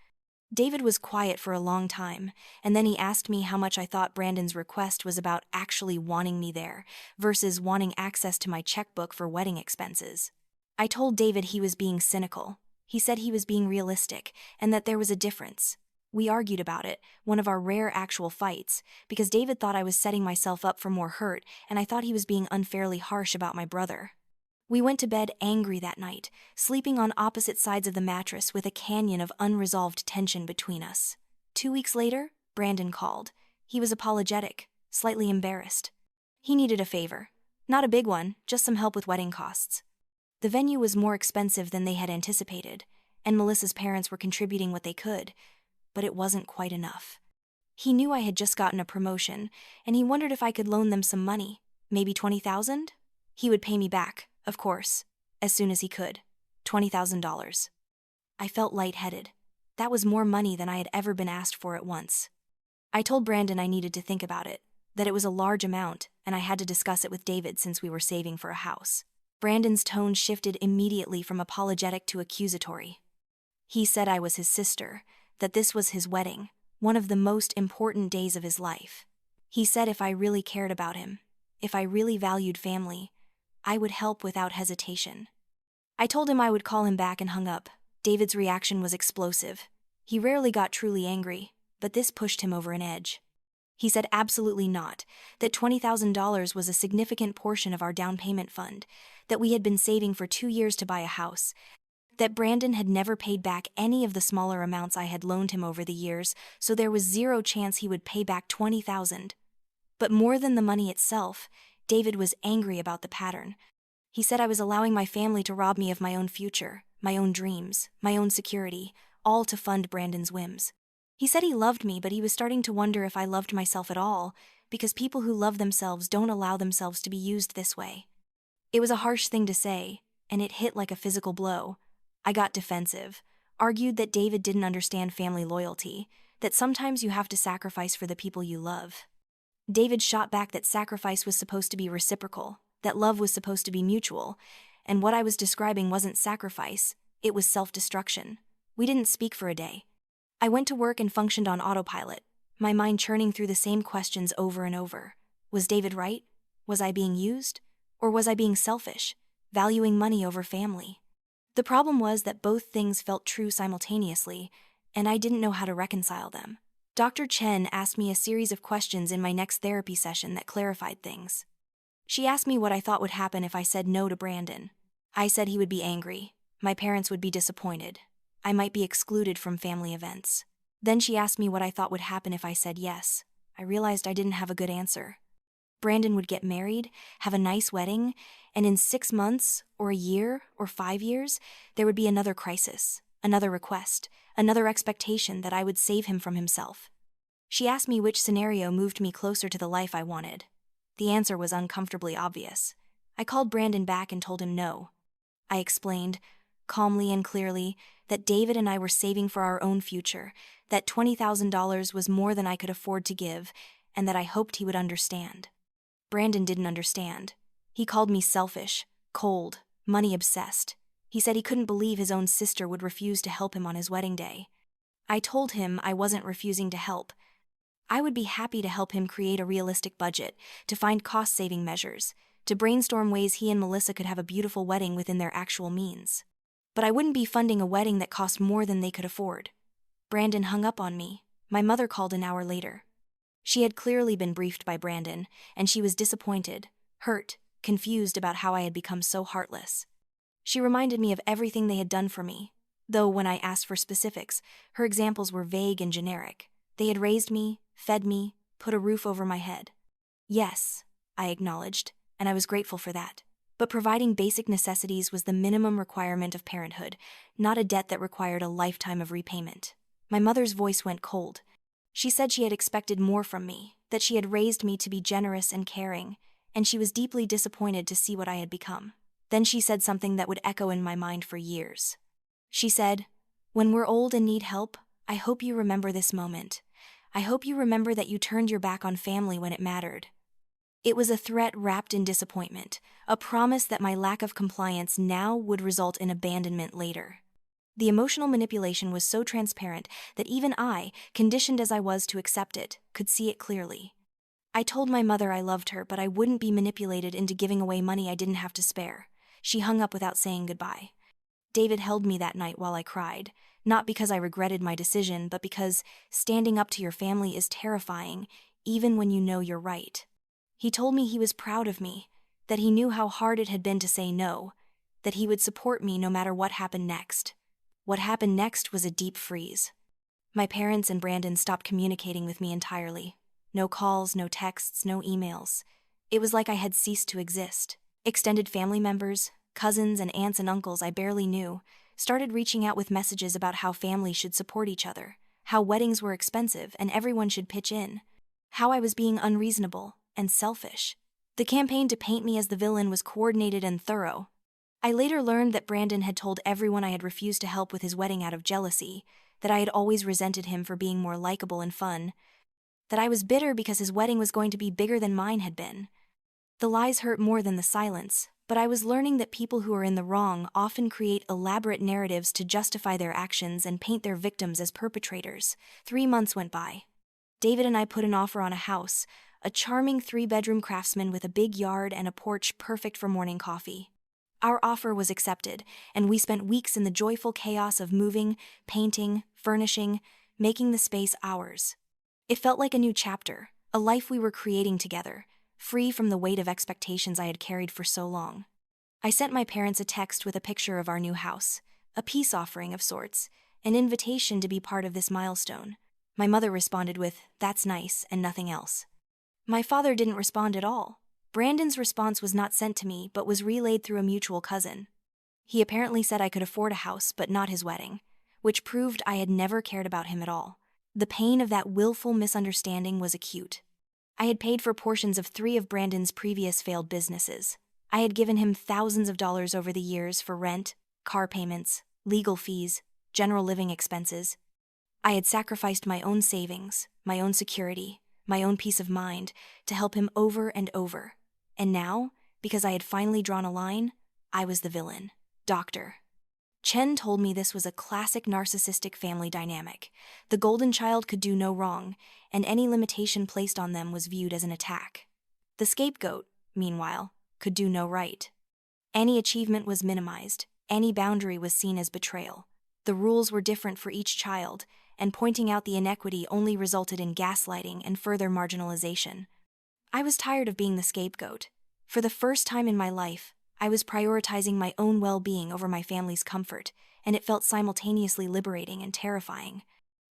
David was quiet for a long time, and then he asked me how much I thought Brandon's request was about actually wanting me there, versus wanting access to my checkbook for wedding expenses. I told David he was being cynical. He said he was being realistic, and that there was a difference. We argued about it, one of our rare actual fights, because David thought I was setting myself up for more hurt, and I thought he was being unfairly harsh about my brother. We went to bed angry that night, sleeping on opposite sides of the mattress with a canyon of unresolved tension between us. 2 weeks later, Brandon called. He was apologetic, slightly embarrassed. He needed a favor. Not a big one, just some help with wedding costs. The venue was more expensive than they had anticipated, and Melissa's parents were contributing what they could, but it wasn't quite enough. He knew I had just gotten a promotion, and he wondered if I could loan them some money, maybe $20,000? He would pay me back, of course, as soon as he could. $20,000. I felt lightheaded. That was more money than I had ever been asked for at once. I told Brandon I needed to think about it, that it was a large amount, and I had to discuss it with David since we were saving for a house. Brandon's tone shifted immediately from apologetic to accusatory. He said I was his sister, that this was his wedding, one of the most important days of his life. He said if I really cared about him, if I really valued family, I would help without hesitation. I told him I would call him back and hung up. David's reaction was explosive. He rarely got truly angry, but this pushed him over an edge. He said absolutely not, that $20,000 was a significant portion of our down payment fund, that we had been saving for 2 years to buy a house, that Brandon had never paid back any of the smaller amounts I had loaned him over the years, so there was zero chance he would pay back $20,000. But more than the money itself, David was angry about the pattern. He said I was allowing my family to rob me of my own future, my own dreams, my own security, all to fund Brandon's whims. He said he loved me, but he was starting to wonder if I loved myself at all, because people who love themselves don't allow themselves to be used this way. It was a harsh thing to say, and it hit like a physical blow. I got defensive, argued that David didn't understand family loyalty, that sometimes you have to sacrifice for the people you love. David shot back that sacrifice was supposed to be reciprocal, that love was supposed to be mutual, and what I was describing wasn't sacrifice, it was self-destruction. We didn't speak for a day. I went to work and functioned on autopilot, my mind churning through the same questions over and over. Was David right? Was I being used? Or was I being selfish, valuing money over family? The problem was that both things felt true simultaneously, and I didn't know how to reconcile them. Dr. Chen asked me a series of questions in my next therapy session that clarified things. She asked me what I thought would happen if I said no to Brandon. I said he would be angry, my parents would be disappointed, I might be excluded from family events. Then she asked me what I thought would happen if I said yes. I realized I didn't have a good answer. Brandon would get married, have a nice wedding, and in 6 months, or a year, or 5 years, there would be another crisis, another request, another expectation that I would save him from himself. She asked me which scenario moved me closer to the life I wanted. The answer was uncomfortably obvious. I called Brandon back and told him no. I explained, calmly and clearly, that David and I were saving for our own future, that $20,000 was more than I could afford to give, and that I hoped he would understand. Brandon didn't understand. He called me selfish, cold, money-obsessed. He said he couldn't believe his own sister would refuse to help him on his wedding day. I told him I wasn't refusing to help. I would be happy to help him create a realistic budget, to find cost-saving measures, to brainstorm ways he and Melissa could have a beautiful wedding within their actual means. But I wouldn't be funding a wedding that cost more than they could afford. Brandon hung up on me. My mother called an hour later. She had clearly been briefed by Brandon, and she was disappointed, hurt, confused about how I had become so heartless. She reminded me of everything they had done for me, though when I asked for specifics, her examples were vague and generic. They had raised me, fed me, put a roof over my head. Yes, I acknowledged, and I was grateful for that. But providing basic necessities was the minimum requirement of parenthood, not a debt that required a lifetime of repayment. My mother's voice went cold. She said she had expected more from me, that she had raised me to be generous and caring, and she was deeply disappointed to see what I had become. Then she said something that would echo in my mind for years. She said, "When we're old and need help, I hope you remember this moment. I hope you remember that you turned your back on family when it mattered." It was a threat wrapped in disappointment, a promise that my lack of compliance now would result in abandonment later. The emotional manipulation was so transparent that even I, conditioned as I was to accept it, could see it clearly. I told my mother I loved her, but I wouldn't be manipulated into giving away money I didn't have to spare. She hung up without saying goodbye. David held me that night while I cried, not because I regretted my decision, but because standing up to your family is terrifying, even when you know you're right. He told me he was proud of me, that he knew how hard it had been to say no, that he would support me no matter what happened next. What happened next was a deep freeze. My parents and Brandon stopped communicating with me entirely. No calls, no texts, no emails. It was like I had ceased to exist. Extended family members, cousins and aunts and uncles I barely knew, started reaching out with messages about how families should support each other, how weddings were expensive and everyone should pitch in, how I was being unreasonable and selfish. The campaign to paint me as the villain was coordinated and thorough. I later learned that Brandon had told everyone I had refused to help with his wedding out of jealousy, that I had always resented him for being more likable and fun, that I was bitter because his wedding was going to be bigger than mine had been. The lies hurt more than the silence, but I was learning that people who are in the wrong often create elaborate narratives to justify their actions and paint their victims as perpetrators. 3 months went by. David and I put an offer on a house, a charming 3-bedroom craftsman with a big yard and a porch perfect for morning coffee. Our offer was accepted, and we spent weeks in the joyful chaos of moving, painting, furnishing, making the space ours. It felt like a new chapter, a life we were creating together, free from the weight of expectations I had carried for so long. I sent my parents a text with a picture of our new house, a peace offering of sorts, an invitation to be part of this milestone. My mother responded with, "That's nice," and nothing else. My father didn't respond at all. Brandon's response was not sent to me, but was relayed through a mutual cousin. He apparently said I could afford a house, but not his wedding, which proved I had never cared about him at all. The pain of that willful misunderstanding was acute. I had paid for portions of 3 of Brandon's previous failed businesses. I had given him thousands of dollars over the years for rent, car payments, legal fees, general living expenses. I had sacrificed my own savings, my own security, my own peace of mind, to help him over and over. And now, because I had finally drawn a line, I was the villain. Dr. Chen told me this was a classic narcissistic family dynamic. The golden child could do no wrong, and any limitation placed on them was viewed as an attack. The scapegoat, meanwhile, could do no right. Any achievement was minimized, any boundary was seen as betrayal. The rules were different for each child, and pointing out the inequity only resulted in gaslighting and further marginalization. I was tired of being the scapegoat. For the first time in my life, I was prioritizing my own well-being over my family's comfort, and it felt simultaneously liberating and terrifying.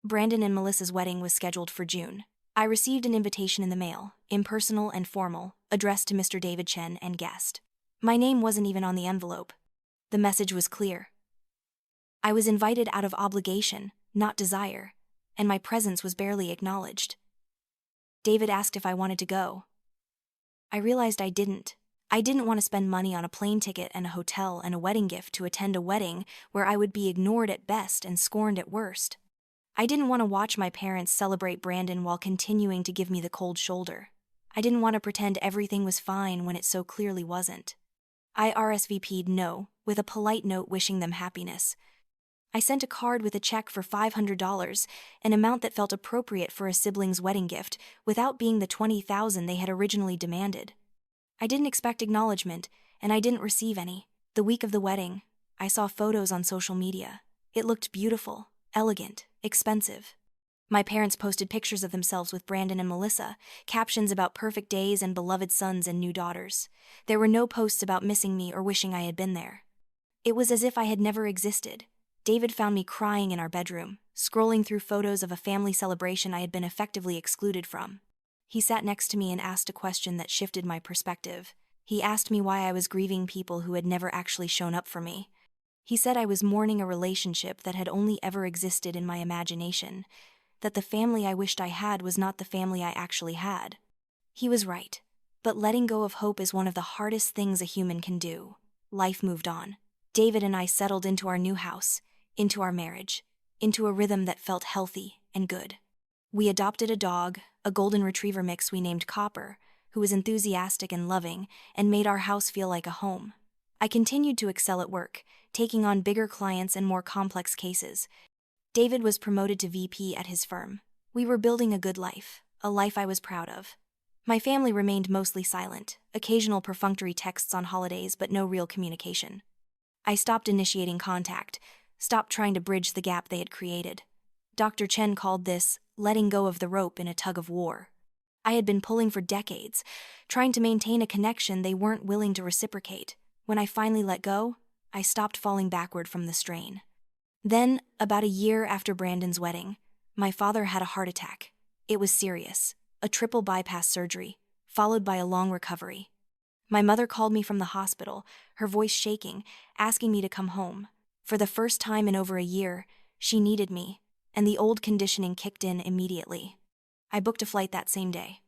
Brandon and Melissa's wedding was scheduled for June. I received an invitation in the mail, impersonal and formal, addressed to Mr. David Chen and guest. My name wasn't even on the envelope. The message was clear. I was invited out of obligation, not desire, and my presence was barely acknowledged. David asked if I wanted to go. I realized I didn't. I didn't want to spend money on a plane ticket and a hotel and a wedding gift to attend a wedding where I would be ignored at best and scorned at worst. I didn't want to watch my parents celebrate Brandon while continuing to give me the cold shoulder. I didn't want to pretend everything was fine when it so clearly wasn't. I RSVP'd no, with a polite note wishing them happiness. I sent a card with a check for $500, an amount that felt appropriate for a sibling's wedding gift, without being the $20,000 they had originally demanded. I didn't expect acknowledgement, and I didn't receive any. The week of the wedding, I saw photos on social media. It looked beautiful, elegant, expensive. My parents posted pictures of themselves with Brandon and Melissa, captions about perfect days and beloved sons and new daughters. There were no posts about missing me or wishing I had been there. It was as if I had never existed. David found me crying in our bedroom, scrolling through photos of a family celebration I had been effectively excluded from. He sat next to me and asked a question that shifted my perspective. He asked me why I was grieving people who had never actually shown up for me. He said I was mourning a relationship that had only ever existed in my imagination, that the family I wished I had was not the family I actually had. He was right, but letting go of hope is one of the hardest things a human can do. Life moved on. David and I settled into our new house, into our marriage, into a rhythm that felt healthy and good. We adopted a dog, a golden retriever mix we named Copper, who was enthusiastic and loving and made our house feel like a home. I continued to excel at work, taking on bigger clients and more complex cases. David was promoted to VP at his firm. We were building a good life, a life I was proud of. My family remained mostly silent, occasional perfunctory texts on holidays but no real communication. I stopped initiating contact, stopped trying to bridge the gap they had created. Dr. Chen called this letting go of the rope in a tug of war. I had been pulling for decades, trying to maintain a connection they weren't willing to reciprocate. When I finally let go, I stopped falling backward from the strain. Then, about a year after Brandon's wedding, my father had a heart attack. It was serious, a triple bypass surgery, followed by a long recovery. My mother called me from the hospital, her voice shaking, asking me to come home. For the first time in over a year, she needed me, and the old conditioning kicked in immediately. I booked a flight that same day.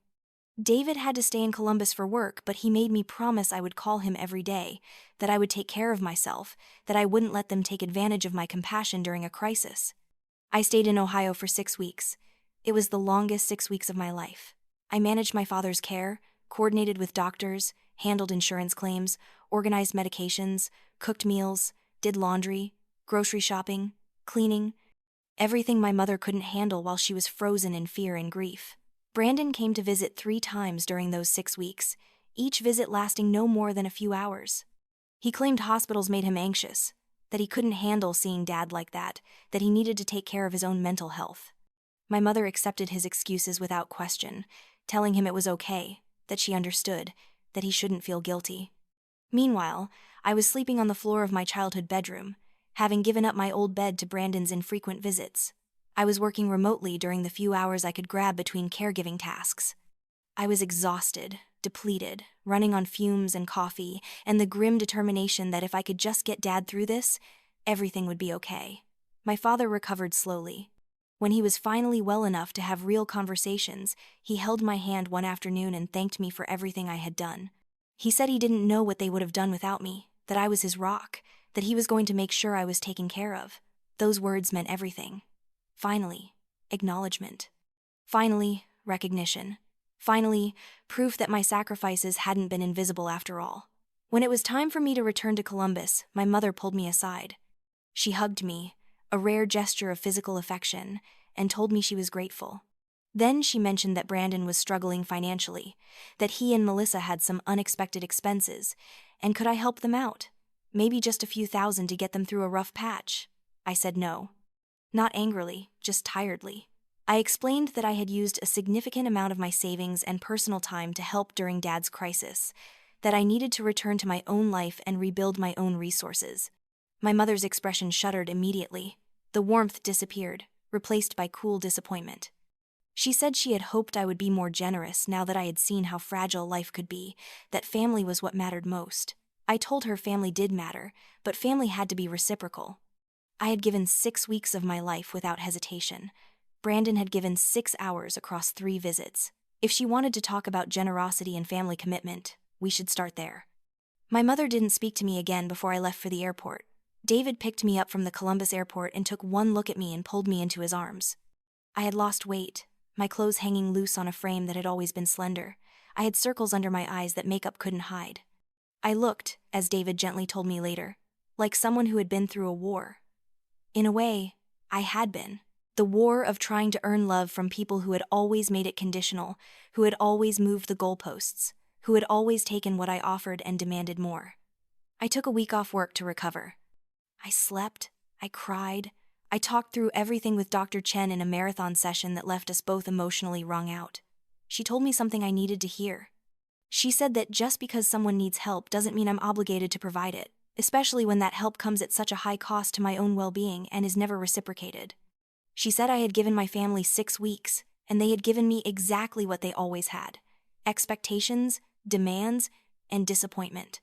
David had to stay in Columbus for work, but he made me promise I would call him every day, that I would take care of myself, that I wouldn't let them take advantage of my compassion during a crisis. I stayed in Ohio for 6 weeks. It was the longest 6 weeks of my life. I managed my father's care, coordinated with doctors, handled insurance claims, organized medications, cooked meals, did laundry, grocery shopping, cleaning, everything my mother couldn't handle while she was frozen in fear and grief. Brandon came to visit 3 times during those 6 weeks, each visit lasting no more than a few hours. He claimed hospitals made him anxious, that he couldn't handle seeing Dad like that he needed to take care of his own mental health. My mother accepted his excuses without question, telling him it was okay, that she understood, that he shouldn't feel guilty. Meanwhile, I was sleeping on the floor of my childhood bedroom, having given up my old bed to Brandon's infrequent visits. I was working remotely during the few hours I could grab between caregiving tasks. I was exhausted, depleted, running on fumes and coffee, and the grim determination that if I could just get Dad through this, everything would be okay. My father recovered slowly. When he was finally well enough to have real conversations, he held my hand one afternoon and thanked me for everything I had done. He said he didn't know what they would have done without me, that I was his rock, that he was going to make sure I was taken care of. Those words meant everything. Finally, acknowledgement. Finally, recognition. Finally, proof that my sacrifices hadn't been invisible after all. When it was time for me to return to Columbus, my mother pulled me aside. She hugged me, a rare gesture of physical affection, and told me she was grateful. Then she mentioned that Brandon was struggling financially, that he and Melissa had some unexpected expenses, and could I help them out? Maybe just a few thousand to get them through a rough patch. I said no. Not angrily, just tiredly. I explained that I had used a significant amount of my savings and personal time to help during Dad's crisis, that I needed to return to my own life and rebuild my own resources. My mother's expression shuddered immediately. The warmth disappeared, replaced by cool disappointment. She said she had hoped I would be more generous now that I had seen how fragile life could be, that family was what mattered most. I told her family did matter, but family had to be reciprocal. I had given 6 weeks of my life without hesitation. Brandon had given 6 hours across 3 visits. If she wanted to talk about generosity and family commitment, we should start there. My mother didn't speak to me again before I left for the airport. David picked me up from the Columbus airport and took one look at me and pulled me into his arms. I had lost weight, my clothes hanging loose on a frame that had always been slender. I had circles under my eyes that makeup couldn't hide. I looked, as David gently told me later, like someone who had been through a war. In a way, I had been. The war of trying to earn love from people who had always made it conditional, who had always moved the goalposts, who had always taken what I offered and demanded more. I took a week off work to recover. I slept, I cried, I talked through everything with Dr. Chen in a marathon session that left us both emotionally wrung out. She told me something I needed to hear. She said that just because someone needs help doesn't mean I'm obligated to provide it, especially when that help comes at such a high cost to my own well-being and is never reciprocated. She said I had given my family 6 weeks, and they had given me exactly what they always had. Expectations, demands, and disappointment.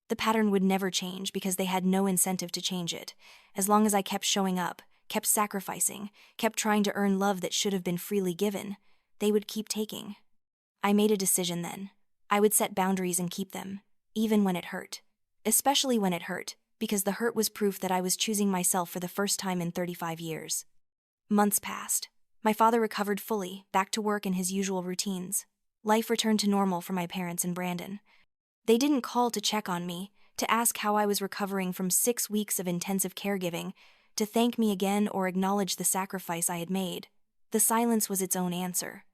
The pattern would never change because they had no incentive to change it. As long as I kept showing up, kept sacrificing, kept trying to earn love that should have been freely given, they would keep taking. I made a decision then. I would set boundaries and keep them, even when it hurt. Especially when it hurt, because the hurt was proof that I was choosing myself for the first time in 35 years. Months passed. My father recovered fully, back to work and his usual routines. Life returned to normal for my parents and Brandon. They didn't call to check on me, to ask how I was recovering from 6 weeks of intensive caregiving, to thank me again or acknowledge the sacrifice I had made. The silence was its own answer.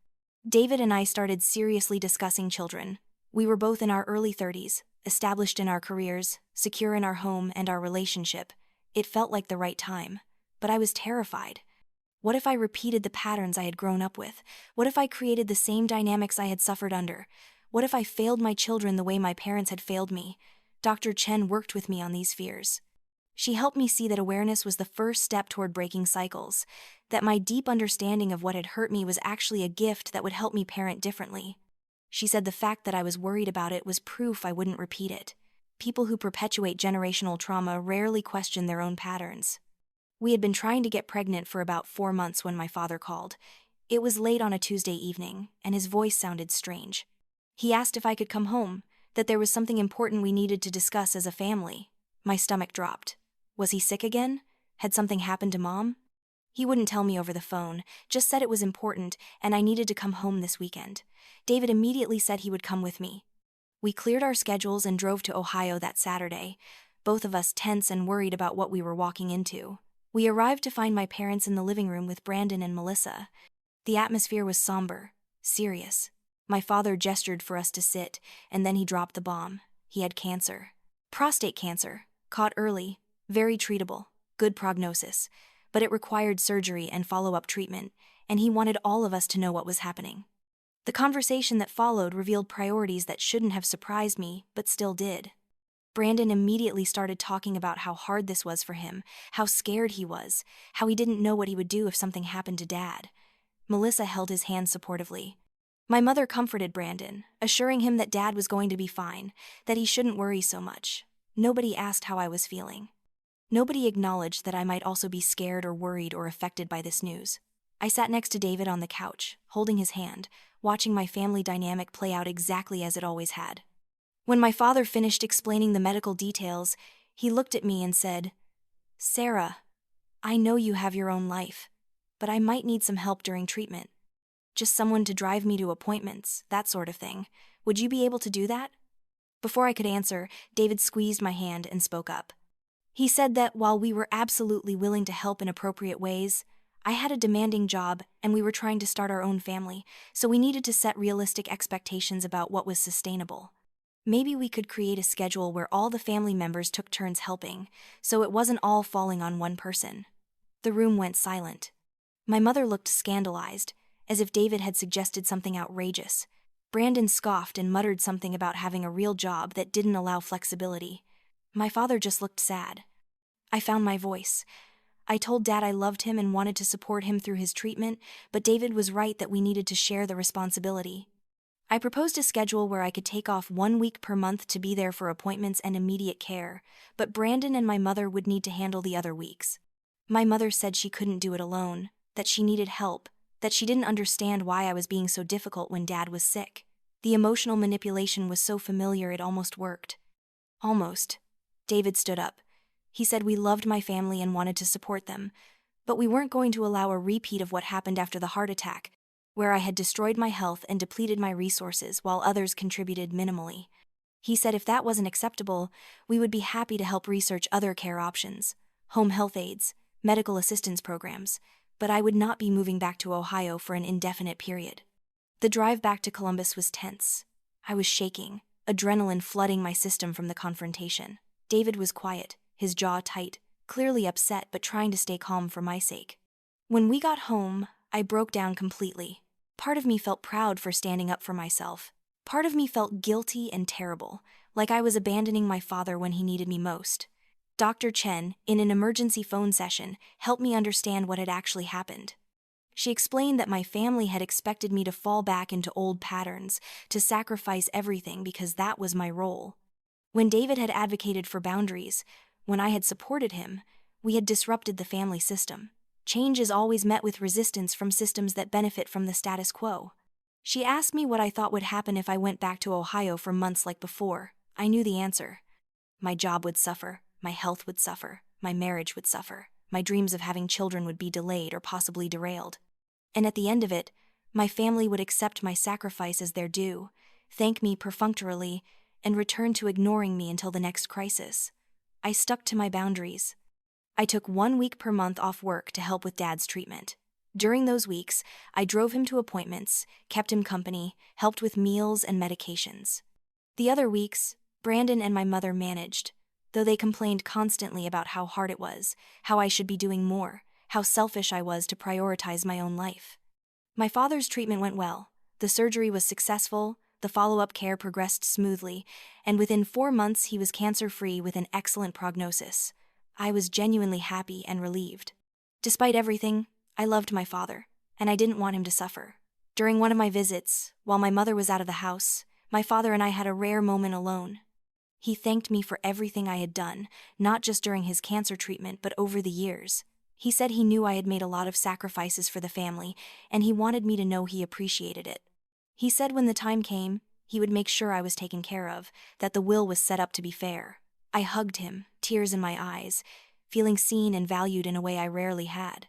David and I started seriously discussing children. We were both in our early 30s, established in our careers, secure in our home and our relationship. It felt like the right time. But I was terrified. What if I repeated the patterns I had grown up with? What if I created the same dynamics I had suffered under? What if I failed my children the way my parents had failed me? Dr. Chen worked with me on these fears. She helped me see that awareness was the first step toward breaking cycles, that my deep understanding of what had hurt me was actually a gift that would help me parent differently. She said the fact that I was worried about it was proof I wouldn't repeat it. People who perpetuate generational trauma rarely question their own patterns. We had been trying to get pregnant for about 4 months when my father called. It was late on a Tuesday evening, and his voice sounded strange. He asked if I could come home, that there was something important we needed to discuss as a family. My stomach dropped. Was he sick again? Had something happened to Mom? He wouldn't tell me over the phone, just said it was important and I needed to come home this weekend. David immediately said he would come with me. We cleared our schedules and drove to Ohio that Saturday, both of us tense and worried about what we were walking into. We arrived to find my parents in the living room with Brandon and Melissa. The atmosphere was somber, serious. My father gestured for us to sit, and then he dropped the bomb. He had cancer. Prostate cancer, caught early, very treatable, good prognosis, but it required surgery and follow-up treatment, and he wanted all of us to know what was happening. The conversation that followed revealed priorities that shouldn't have surprised me, but still did. Brandon immediately started talking about how hard this was for him, how scared he was, how he didn't know what he would do if something happened to Dad. Melissa held his hand supportively. My mother comforted Brandon, assuring him that Dad was going to be fine, that he shouldn't worry so much. Nobody asked how I was feeling. Nobody acknowledged that I might also be scared or worried or affected by this news. I sat next to David on the couch, holding his hand, watching my family dynamic play out exactly as it always had. When my father finished explaining the medical details, he looked at me and said, "Sarah, I know you have your own life, but I might need some help during treatment. Just someone to drive me to appointments, that sort of thing. Would you be able to do that?" Before I could answer, David squeezed my hand and spoke up. He said that while we were absolutely willing to help in appropriate ways, I had a demanding job and we were trying to start our own family, so we needed to set realistic expectations about what was sustainable. Maybe we could create a schedule where all the family members took turns helping, so it wasn't all falling on one person. The room went silent. My mother looked scandalized, as if David had suggested something outrageous. Brandon scoffed and muttered something about having a real job that didn't allow flexibility. My father just looked sad. I found my voice. I told Dad I loved him and wanted to support him through his treatment, but David was right that we needed to share the responsibility. I proposed a schedule where I could take off 1 week per month to be there for appointments and immediate care, but Brandon and my mother would need to handle the other weeks. My mother said she couldn't do it alone, that she needed help, that she didn't understand why I was being so difficult when Dad was sick. The emotional manipulation was so familiar it almost worked. Almost. David stood up. He said we loved my family and wanted to support them, but we weren't going to allow a repeat of what happened after the heart attack, where I had destroyed my health and depleted my resources while others contributed minimally. He said if that wasn't acceptable, we would be happy to help research other care options, home health aides, medical assistance programs, but I would not be moving back to Ohio for an indefinite period. The drive back to Columbus was tense. I was shaking, adrenaline flooding my system from the confrontation. David was quiet, his jaw tight, clearly upset but trying to stay calm for my sake. When we got home, I broke down completely. Part of me felt proud for standing up for myself. Part of me felt guilty and terrible, like I was abandoning my father when he needed me most. Dr. Chen, in an emergency phone session, helped me understand what had actually happened. She explained that my family had expected me to fall back into old patterns, to sacrifice everything because that was my role. When David had advocated for boundaries, when I had supported him, we had disrupted the family system. Change is always met with resistance from systems that benefit from the status quo. She asked me what I thought would happen if I went back to Ohio for months like before. I knew the answer. My job would suffer, my health would suffer, my marriage would suffer, my dreams of having children would be delayed or possibly derailed. And at the end of it, my family would accept my sacrifice as their due, thank me perfunctorily, and return to ignoring me until the next crisis. I stuck to my boundaries. I took 1 week per month off work to help with Dad's treatment. During those weeks, I drove him to appointments, kept him company, helped with meals and medications. The other weeks, Brandon and my mother managed, though they complained constantly about how hard it was, how I should be doing more, how selfish I was to prioritize my own life. My father's treatment went well. The surgery was successful, the follow-up care progressed smoothly, and within 4 months he was cancer-free with an excellent prognosis. I was genuinely happy and relieved. Despite everything, I loved my father, and I didn't want him to suffer. During one of my visits, while my mother was out of the house, my father and I had a rare moment alone. He thanked me for everything I had done, not just during his cancer treatment but over the years. He said he knew I had made a lot of sacrifices for the family, and he wanted me to know he appreciated it. He said when the time came, he would make sure I was taken care of, that the will was set up to be fair. I hugged him, tears in my eyes, feeling seen and valued in a way I rarely had.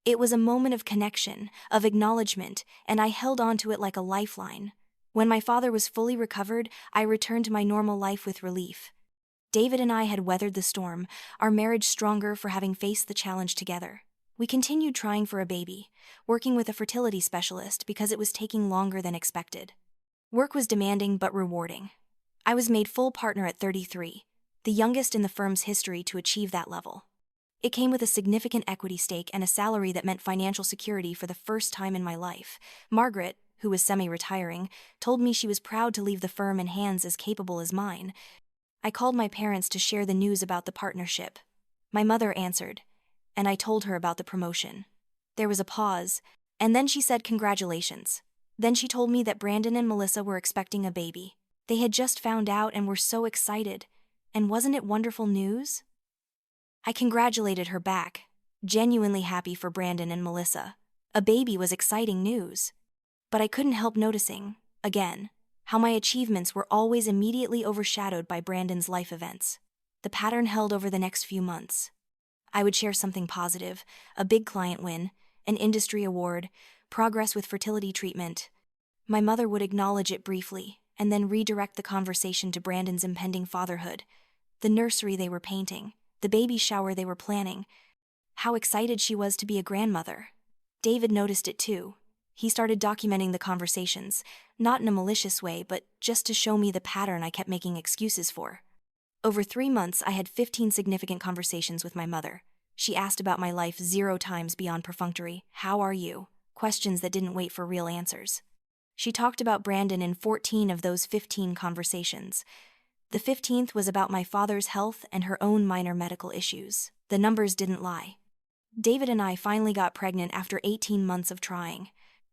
It was a moment of connection, of acknowledgement, and I held on to it like a lifeline. When my father was fully recovered, I returned to my normal life with relief. David and I had weathered the storm, our marriage stronger for having faced the challenge together. We continued trying for a baby, working with a fertility specialist because it was taking longer than expected. Work was demanding but rewarding. I was made full partner at 33, the youngest in the firm's history to achieve that level. It came with a significant equity stake and a salary that meant financial security for the first time in my life. Margaret, who was semi-retiring, told me she was proud to leave the firm in hands as capable as mine. I called my parents to share the news about the partnership. My mother answered, and I told her about the promotion. There was a pause, and then she said congratulations. Then she told me that Brandon and Melissa were expecting a baby. They had just found out and were so excited. And wasn't it wonderful news? I congratulated her back, genuinely happy for Brandon and Melissa. A baby was exciting news. But I couldn't help noticing, again, how my achievements were always immediately overshadowed by Brandon's life events. The pattern held over the next few months. I would share something positive, a big client win, an industry award, progress with fertility treatment. My mother would acknowledge it briefly, and then redirect the conversation to Brandon's impending fatherhood, the nursery they were painting, the baby shower they were planning, how excited she was to be a grandmother. David noticed it too. He started documenting the conversations, not in a malicious way, but just to show me the pattern I kept making excuses for. Over 3 months, I had 15 significant conversations with my mother. She asked about my life 0 times beyond perfunctory, "How are you?" questions that didn't wait for real answers. She talked about Brandon in 14 of those 15 conversations. The 15th was about my father's health and her own minor medical issues. The numbers didn't lie. David and I finally got pregnant after 18 months of trying.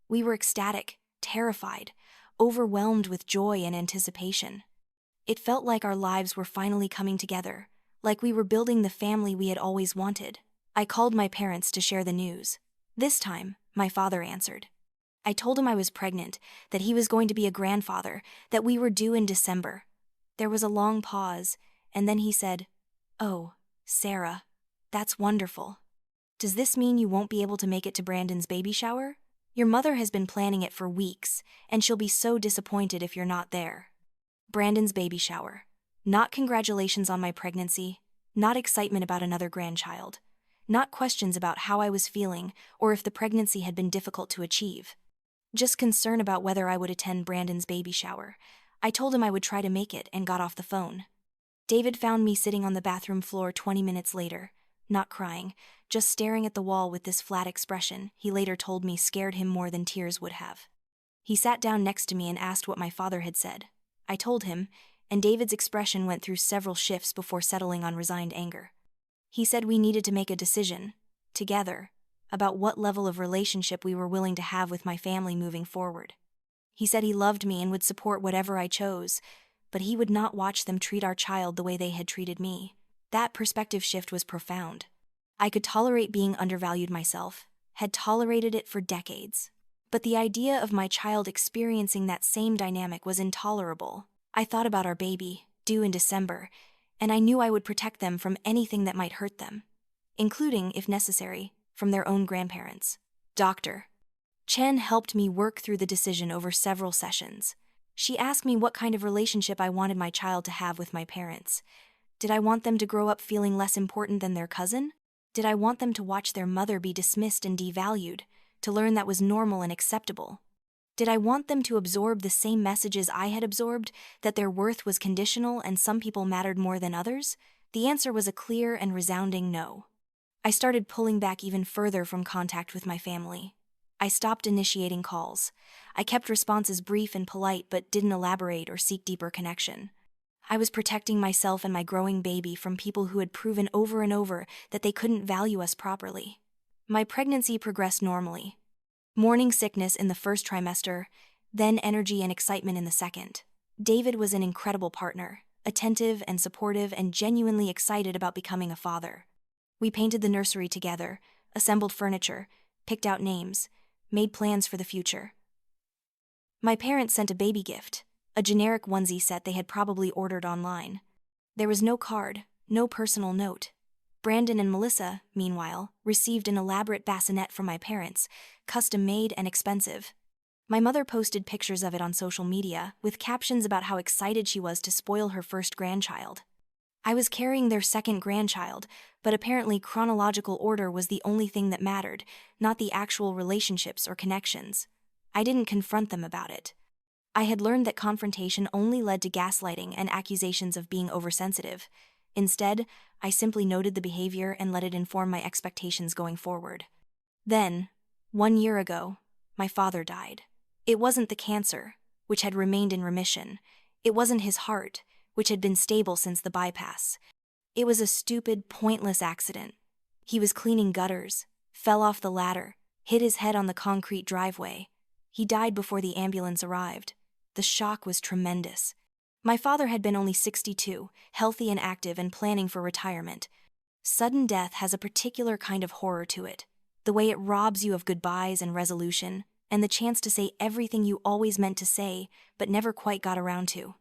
We were ecstatic, terrified, overwhelmed with joy and anticipation. It felt like our lives were finally coming together, like we were building the family we had always wanted. I called my parents to share the news. This time, my father answered. I told him I was pregnant, that he was going to be a grandfather, that we were due in December. There was a long pause, and then he said, "Oh, Sarah, that's wonderful. Does this mean you won't be able to make it to Brandon's baby shower? Your mother has been planning it for weeks, and she'll be so disappointed if you're not there." Brandon's baby shower. Not congratulations on my pregnancy, not excitement about another grandchild, not questions about how I was feeling or if the pregnancy had been difficult to achieve. Just concern about whether I would attend Brandon's baby shower. I told him I would try to make it and got off the phone. David found me sitting on the bathroom floor 20 minutes later, not crying, just staring at the wall with this flat expression he later told me scared him more than tears would have. He sat down next to me and asked what my father had said. I told him, and David's expression went through several shifts before settling on resigned anger. He said we needed to make a decision, together, about what level of relationship we were willing to have with my family moving forward. He said he loved me and would support whatever I chose, but he would not watch them treat our child the way they had treated me. That perspective shift was profound. I could tolerate being undervalued myself, had tolerated it for decades. But the idea of my child experiencing that same dynamic was intolerable. I thought about our baby, due in December, and I knew I would protect them from anything that might hurt them, including, if necessary, from their own grandparents. Dr. Chen helped me work through the decision over several sessions. She asked me what kind of relationship I wanted my child to have with my parents. Did I want them to grow up feeling less important than their cousin? Did I want them to watch their mother be dismissed and devalued, to learn that was normal and acceptable? Did I want them to absorb the same messages I had absorbed, that their worth was conditional and some people mattered more than others? The answer was a clear and resounding no. I started pulling back even further from contact with my family. I stopped initiating calls. I kept responses brief and polite but didn't elaborate or seek deeper connection. I was protecting myself and my growing baby from people who had proven over and over that they couldn't value us properly. My pregnancy progressed normally. Morning sickness in the first trimester, then energy and excitement in the second. David was an incredible partner, attentive and supportive and genuinely excited about becoming a father. We painted the nursery together, assembled furniture, picked out names, made plans for the future. My parents sent a baby gift, a generic onesie set they had probably ordered online. There was no card, no personal note. Brandon and Melissa, meanwhile, received an elaborate bassinet from my parents, custom-made and expensive. My mother posted pictures of it on social media, with captions about how excited she was to spoil her first grandchild. I was carrying their second grandchild, but apparently chronological order was the only thing that mattered, not the actual relationships or connections. I didn't confront them about it. I had learned that confrontation only led to gaslighting and accusations of being oversensitive. Instead, I simply noted the behavior and let it inform my expectations going forward. Then, 1 year ago, my father died. It wasn't the cancer, which had remained in remission. It wasn't his heart, which had been stable since the bypass. It was a stupid, pointless accident. He was cleaning gutters, fell off the ladder, hit his head on the concrete driveway. He died before the ambulance arrived. The shock was tremendous. My father had been only 62, healthy and active and planning for retirement. Sudden death has a particular kind of horror to it, the way it robs you of goodbyes and resolution, and the chance to say everything you always meant to say, but never quite got around to.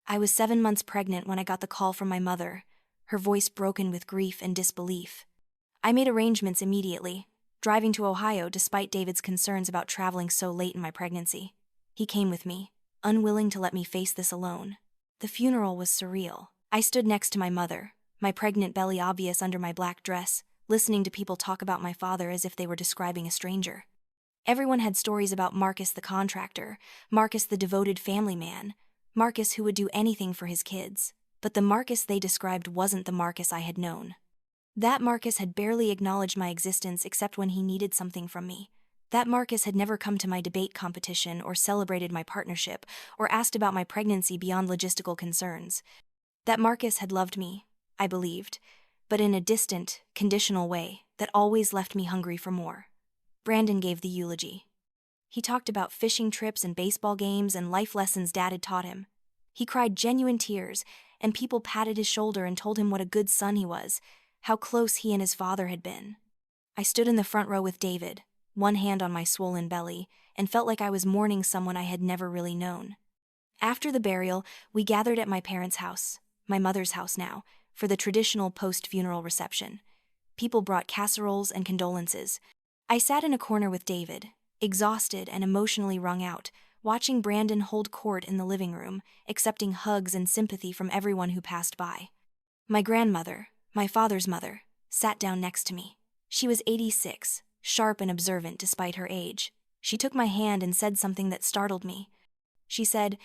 I was 7 months pregnant when I got the call from my mother, her voice broken with grief and disbelief. I made arrangements immediately, driving to Ohio despite David's concerns about traveling so late in my pregnancy. He came with me, unwilling to let me face this alone. The funeral was surreal. I stood next to my mother, my pregnant belly obvious under my black dress, listening to people talk about my father as if they were describing a stranger. Everyone had stories about Marcus the contractor, Marcus the devoted family man, Marcus who would do anything for his kids. But the Marcus they described wasn't the Marcus I had known. That Marcus had barely acknowledged my existence except when he needed something from me. That Marcus had never come to my debate competition or celebrated my partnership or asked about my pregnancy beyond logistical concerns. That Marcus had loved me, I believed, but in a distant, conditional way that always left me hungry for more. Brandon gave the eulogy. He talked about fishing trips and baseball games and life lessons Dad had taught him. He cried genuine tears, and people patted his shoulder and told him what a good son he was, how close he and his father had been. I stood in the front row with David, one hand on my swollen belly, and felt like I was mourning someone I had never really known. After the burial, we gathered at my parents' house, my mother's house now, for the traditional post-funeral reception. People brought casseroles and condolences. I sat in a corner with David, exhausted and emotionally wrung out, watching Brandon hold court in the living room, accepting hugs and sympathy from everyone who passed by. My grandmother, my father's mother, sat down next to me. She was 86, sharp and observant despite her age. She took my hand and said something that startled me. She said,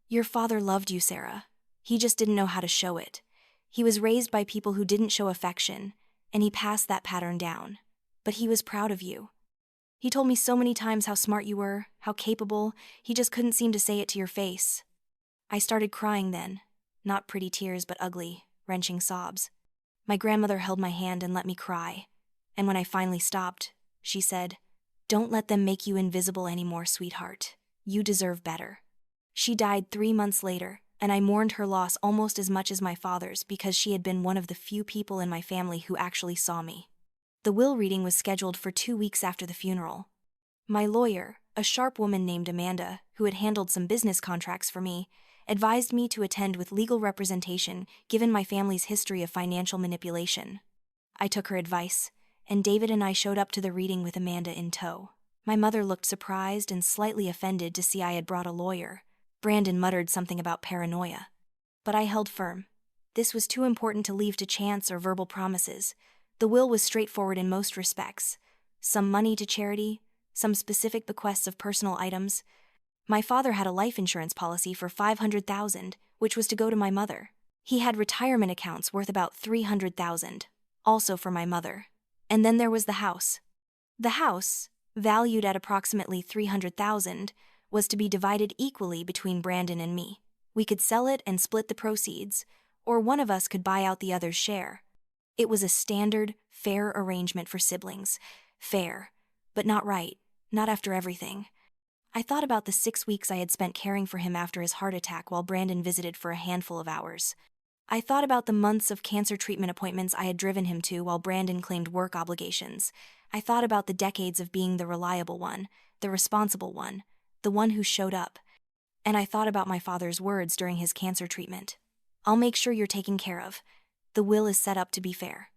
"Your father loved you, Sarah. He just didn't know how to show it. He was raised by people who didn't show affection, and he passed that pattern down. But he was proud of you. He told me so many times how smart you were, how capable, he just couldn't seem to say it to your face." I started crying then, not pretty tears but ugly, wrenching sobs. My grandmother held my hand and let me cry, and when I finally stopped, she said. "Don't let them make you invisible anymore, sweetheart. You deserve better." She died 3 months later, and I mourned her loss almost as much as my father's because she had been one of the few people in my family who actually saw me. The will reading was scheduled for 2 weeks after the funeral. My lawyer, a sharp woman named Amanda, who had handled some business contracts for me, advised me to attend with legal representation given my family's history of financial manipulation. I took her advice, and David and I showed up to the reading with Amanda in tow. My mother looked surprised and slightly offended to see I had brought a lawyer. Brandon muttered something about paranoia. But I held firm. This was too important to leave to chance or verbal promises. The will was straightforward in most respects. Some money to charity, some specific bequests of personal items. My father had a life insurance policy for $500,000, which was to go to my mother. He had retirement accounts worth about $300,000, also for my mother. And then there was the house. The house, valued at approximately $300,000, was to be divided equally between Brandon and me. We could sell it and split the proceeds, or one of us could buy out the other's share. It was a standard, fair arrangement for siblings. Fair, but not right, not after everything. I thought about the 6 weeks I had spent caring for him after his heart attack while Brandon visited for a handful of hours. I thought about the months of cancer treatment appointments I had driven him to while Brandon claimed work obligations. I thought about the decades of being the reliable one, the responsible one, the one who showed up. And I thought about my father's words during his cancer treatment. "I'll make sure you're taken care of. The will is set up to be fair."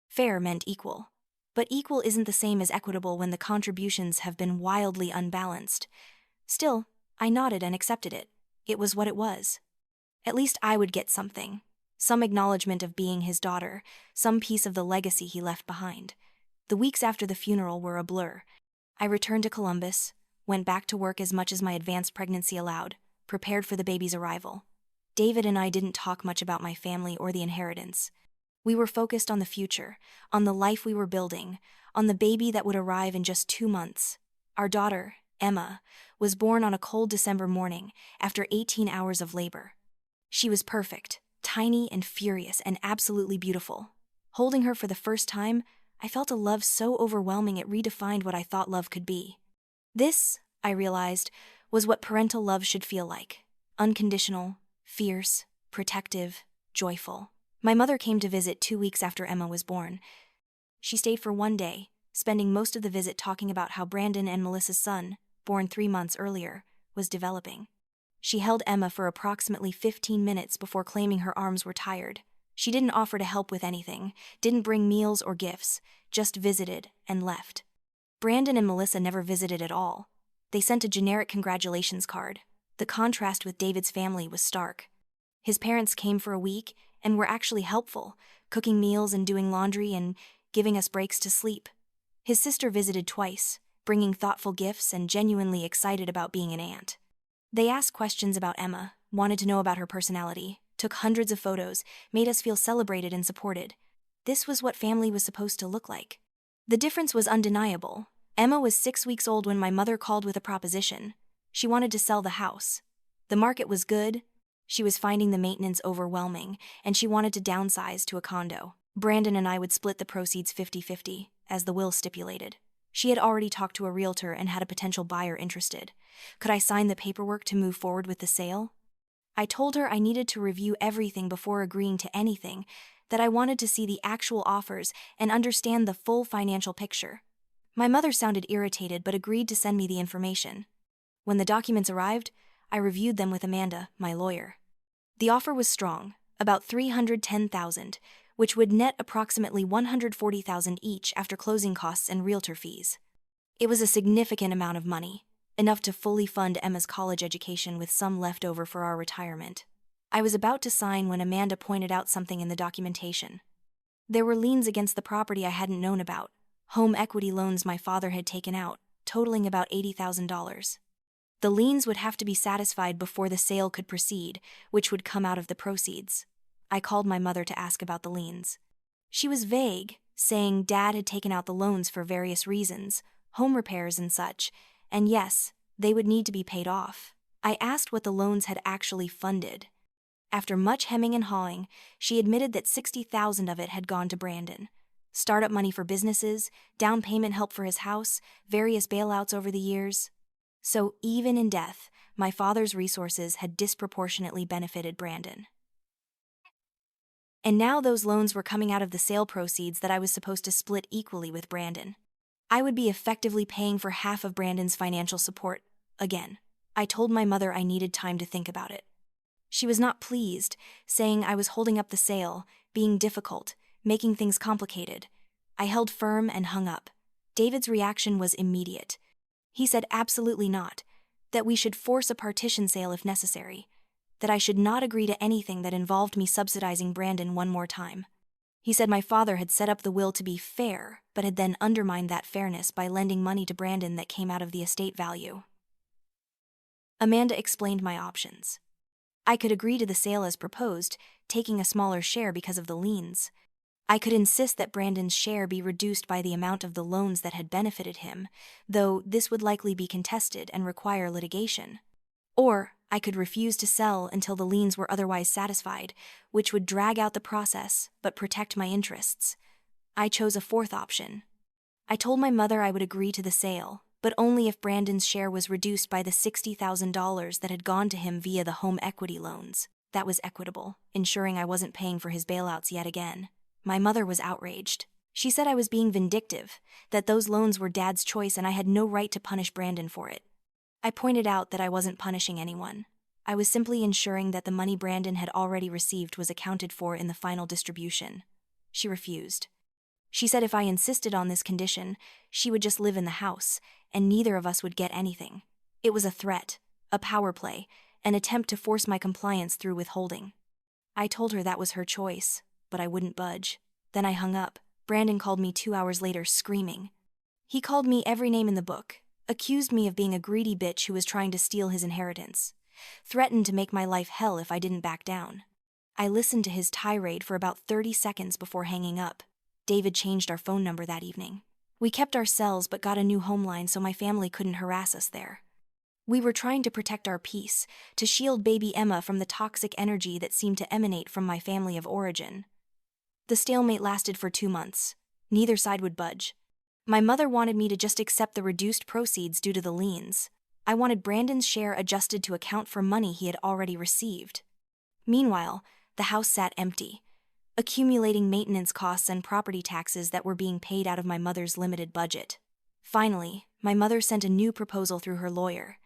Fair meant equal. But equal isn't the same as equitable when the contributions have been wildly unbalanced. Still, I nodded and accepted it. It was what it was. At least I would get something. Some acknowledgement of being his daughter, some piece of the legacy he left behind. The weeks after the funeral were a blur. I returned to Columbus, went back to work as much as my advanced pregnancy allowed, prepared for the baby's arrival. David and I didn't talk much about my family or the inheritance. We were focused on the future, on the life we were building, on the baby that would arrive in just 2 months. Our daughter, Emma, was born on a cold December morning after 18 hours of labor. She was perfect, tiny and furious and absolutely beautiful. Holding her for the first time, I felt a love so overwhelming it redefined what I thought love could be. This, I realized, was what parental love should feel like. Unconditional, fierce, protective, joyful. My mother came to visit 2 weeks after Emma was born. She stayed for 1 day, spending most of the visit talking about how Brandon and Melissa's son, born 3 months earlier, was developing. She held Emma for approximately 15 minutes before claiming her arms were tired. She didn't offer to help with anything, didn't bring meals or gifts, just visited and left. Brandon and Melissa never visited at all. They sent a generic congratulations card. The contrast with David's family was stark. His parents came for a week and were actually helpful, cooking meals and doing laundry and giving us breaks to sleep. His sister visited twice, bringing thoughtful gifts and genuinely excited about being an aunt. They asked questions about Emma, wanted to know about her personality, took hundreds of photos, made us feel celebrated and supported. This was what family was supposed to look like. The difference was undeniable. Emma was 6 weeks old when my mother called with a proposition. She wanted to sell the house. The market was good. She was finding the maintenance overwhelming, and she wanted to downsize to a condo. Brandon and I would split the proceeds 50-50, as the will stipulated. She had already talked to a realtor and had a potential buyer interested. Could I sign the paperwork to move forward with the sale? I told her I needed to review everything before agreeing to anything, that I wanted to see the actual offers and understand the full financial picture. My mother sounded irritated but agreed to send me the information. When the documents arrived, I reviewed them with Amanda, my lawyer. The offer was strong, about $310,000, which would net approximately $140,000 each after closing costs and realtor fees. It was a significant amount of money, enough to fully fund Emma's college education with some left over for our retirement. I was about to sign when Amanda pointed out something in the documentation. There were liens against the property I hadn't known about, home equity loans my father had taken out, totaling about $80,000. The liens would have to be satisfied before the sale could proceed, which would come out of the proceeds. I called my mother to ask about the liens. She was vague, saying Dad had taken out the loans for various reasons, home repairs and such, and yes, they would need to be paid off. I asked what the loans had actually funded. After much hemming and hawing, she admitted that $60,000 of it had gone to Brandon. Startup money for businesses, down payment help for his house, various bailouts over the years. So even in death, my father's resources had disproportionately benefited Brandon. And now those loans were coming out of the sale proceeds that I was supposed to split equally with Brandon. I would be effectively paying for half of Brandon's financial support, again. I told my mother I needed time to think about it. She was not pleased, saying I was holding up the sale, being difficult, making things complicated. I held firm and hung up. David's reaction was immediate. He said absolutely not, that we should force a partition sale if necessary, that I should not agree to anything that involved me subsidizing Brandon one more time. He said my father had set up the will to be fair, but had then undermined that fairness by lending money to Brandon that came out of the estate value. Amanda explained my options. I could agree to the sale as proposed, taking a smaller share because of the liens. I could insist that Brandon's share be reduced by the amount of the loans that had benefited him, though this would likely be contested and require litigation. Or I could refuse to sell until the liens were otherwise satisfied, which would drag out the process but protect my interests. I chose a fourth option. I told my mother I would agree to the sale, but only if Brandon's share was reduced by the $60,000 that had gone to him via the home equity loans. That was equitable, ensuring I wasn't paying for his bailouts yet again. My mother was outraged. She said I was being vindictive, that those loans were Dad's choice and I had no right to punish Brandon for it. I pointed out that I wasn't punishing anyone. I was simply ensuring that the money Brandon had already received was accounted for in the final distribution. She refused. She said if I insisted on this condition, she would just live in the house, and neither of us would get anything. It was a threat, a power play, an attempt to force my compliance through withholding. I told her that was her choice, but I wouldn't budge. Then I hung up. Brandon called me 2 hours later, screaming. He called me every name in the book, accused me of being a greedy bitch who was trying to steal his inheritance, threatened to make my life hell if I didn't back down. I listened to his tirade for about 30 seconds before hanging up. David changed our phone number that evening. We kept our cells but got a new home line so my family couldn't harass us there. We were trying to protect our peace, to shield baby Emma from the toxic energy that seemed to emanate from my family of origin. The stalemate lasted for 2 months. Neither side would budge. My mother wanted me to just accept the reduced proceeds due to the liens. I wanted Brandon's share adjusted to account for money he had already received. Meanwhile, the house sat empty, accumulating maintenance costs and property taxes that were being paid out of my mother's limited budget. Finally, my mother sent a new proposal through her lawyer.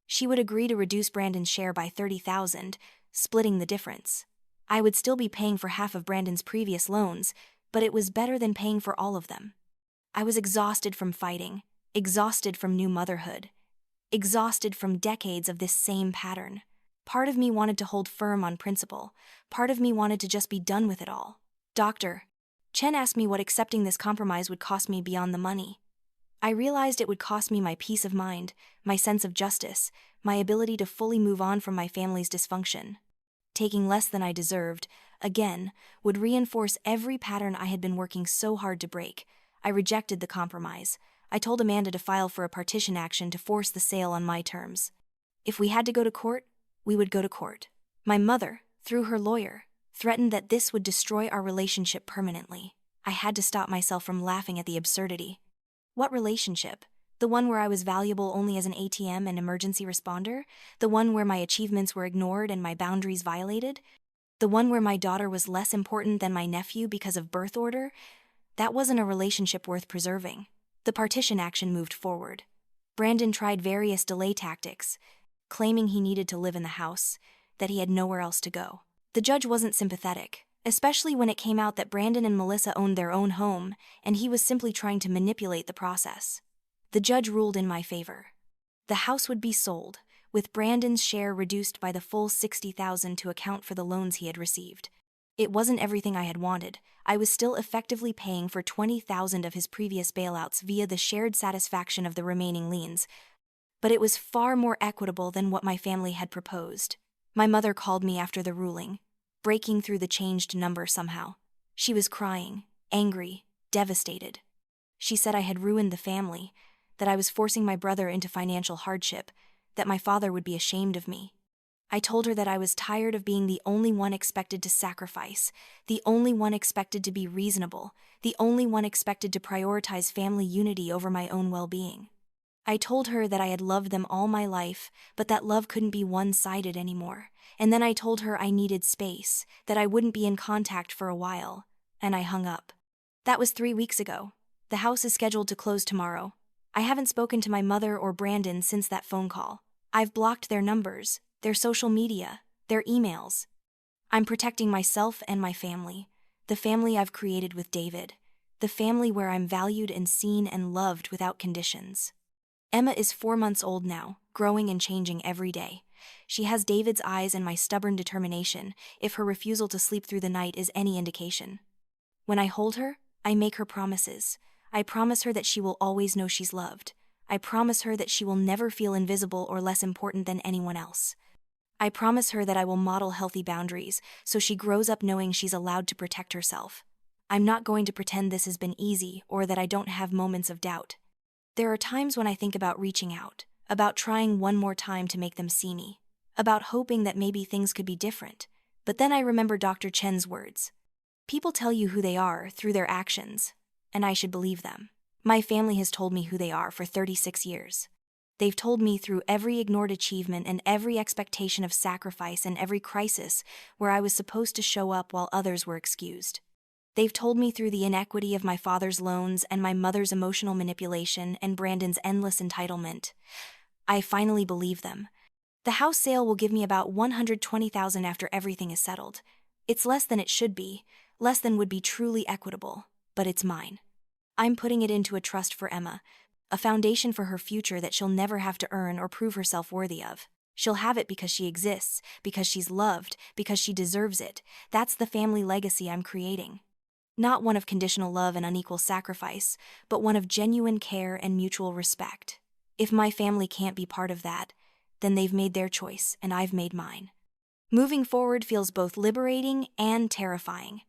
She would agree to reduce Brandon's share by $30,000, splitting the difference. I would still be paying for half of Brandon's previous loans, but it was better than paying for all of them. I was exhausted from fighting, exhausted from new motherhood, exhausted from decades of this same pattern. Part of me wanted to hold firm on principle. Part of me wanted to just be done with it all. Doctor, Chen asked me what accepting this compromise would cost me beyond the money. I realized it would cost me my peace of mind, my sense of justice, my ability to fully move on from my family's dysfunction. Taking less than I deserved, again, would reinforce every pattern I had been working so hard to break. I rejected the compromise. I told Amanda to file for a partition action to force the sale on my terms. If we had to go to court, we would go to court. My mother, through her lawyer, threatened that this would destroy our relationship permanently. I had to stop myself from laughing at the absurdity. What relationship? The one where I was valuable only as an ATM and emergency responder? The one where my achievements were ignored and my boundaries violated? The one where my daughter was less important than my nephew because of birth order? That wasn't a relationship worth preserving. The partition action moved forward. Brandon tried various delay tactics, claiming he needed to live in the house, that he had nowhere else to go. The judge wasn't sympathetic, especially when it came out that Brandon and Melissa owned their own home, and he was simply trying to manipulate the process. The judge ruled in my favor. The house would be sold, with Brandon's share reduced by the full $60,000 to account for the loans he had received. It wasn't everything I had wanted. I was still effectively paying for $20,000 of his previous bailouts via the shared satisfaction of the remaining liens, but it was far more equitable than what my family had proposed. My mother called me after the ruling, breaking through the changed number somehow. She was crying, angry, devastated. She said I had ruined the family, that I was forcing my brother into financial hardship, that my father would be ashamed of me. I told her that I was tired of being the only one expected to sacrifice, the only one expected to be reasonable, the only one expected to prioritize family unity over my own well-being. I told her that I had loved them all my life, but that love couldn't be one-sided anymore. And then I told her I needed space, that I wouldn't be in contact for a while, and I hung up. That was 3 weeks ago. The house is scheduled to close tomorrow. I haven't spoken to my mother or Brandon since that phone call. I've blocked their numbers, their social media, their emails. I'm protecting myself and my family, the family I've created with David, the family where I'm valued and seen and loved without conditions. Emma is 4 months old now, growing and changing every day. She has David's eyes and my stubborn determination, if her refusal to sleep through the night is any indication. When I hold her, I make her promises. I promise her that she will always know she's loved. I promise her that she will never feel invisible or less important than anyone else. I promise her that I will model healthy boundaries, so she grows up knowing she's allowed to protect herself. I'm not going to pretend this has been easy or that I don't have moments of doubt. There are times when I think about reaching out, about trying one more time to make them see me, about hoping that maybe things could be different. But then I remember Dr. Chen's words. People tell you who they are through their actions, and I should believe them. My family has told me who they are for 36 years. They've told me through every ignored achievement and every expectation of sacrifice and every crisis where I was supposed to show up while others were excused. They've told me through the inequity of my father's loans and my mother's emotional manipulation and Brandon's endless entitlement. I finally believe them. The house sale will give me about $120,000 after everything is settled. It's less than it should be, less than would be truly equitable, but it's mine. I'm putting it into a trust for Emma, a foundation for her future that she'll never have to earn or prove herself worthy of. She'll have it because she exists, because she's loved, because she deserves it. That's the family legacy I'm creating. Not one of conditional love and unequal sacrifice, but one of genuine care and mutual respect. If my family can't be part of that, then they've made their choice and I've made mine. Moving forward feels both liberating and terrifying.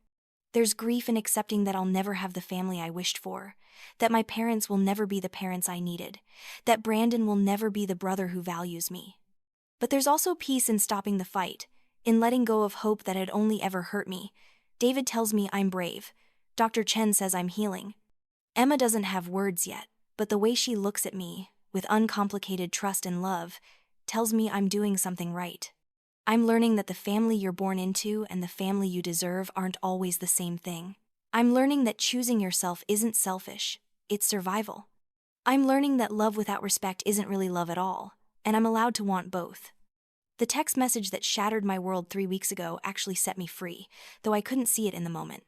There's grief in accepting that I'll never have the family I wished for, that my parents will never be the parents I needed, that Brandon will never be the brother who values me. But there's also peace in stopping the fight, in letting go of hope that had only ever hurt me. David tells me I'm brave. Dr. Chen says I'm healing. Emma doesn't have words yet, but the way she looks at me, with uncomplicated trust and love, tells me I'm doing something right. I'm learning that the family you're born into and the family you deserve aren't always the same thing. I'm learning that choosing yourself isn't selfish, it's survival. I'm learning that love without respect isn't really love at all, and I'm allowed to want both. The text message that shattered my world 3 weeks ago actually set me free, though I couldn't see it in the moment.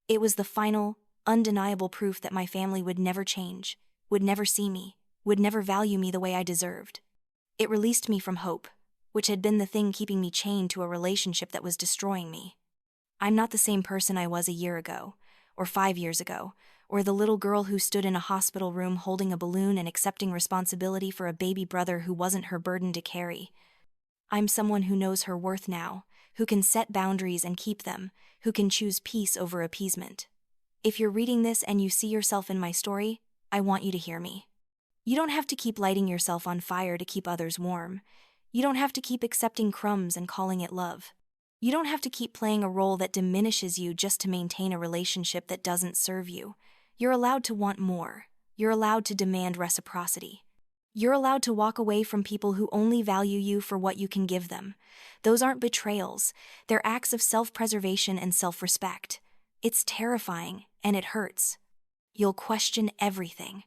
It was the final, undeniable proof that my family would never change, would never see me, would never value me the way I deserved. It released me from hope, which had been the thing keeping me chained to a relationship that was destroying me. I'm not the same person I was a year ago, or 5 years ago, or the little girl who stood in a hospital room holding a balloon and accepting responsibility for a baby brother who wasn't her burden to carry. I'm someone who knows her worth now, who can set boundaries and keep them, who can choose peace over appeasement. If you're reading this and you see yourself in my story, I want you to hear me. You don't have to keep lighting yourself on fire to keep others warm. You don't have to keep accepting crumbs and calling it love. You don't have to keep playing a role that diminishes you just to maintain a relationship that doesn't serve you. You're allowed to want more. You're allowed to demand reciprocity. You're allowed to walk away from people who only value you for what you can give them. Those aren't betrayals. They're acts of self-preservation and self-respect. It's terrifying, and it hurts. You'll question everything.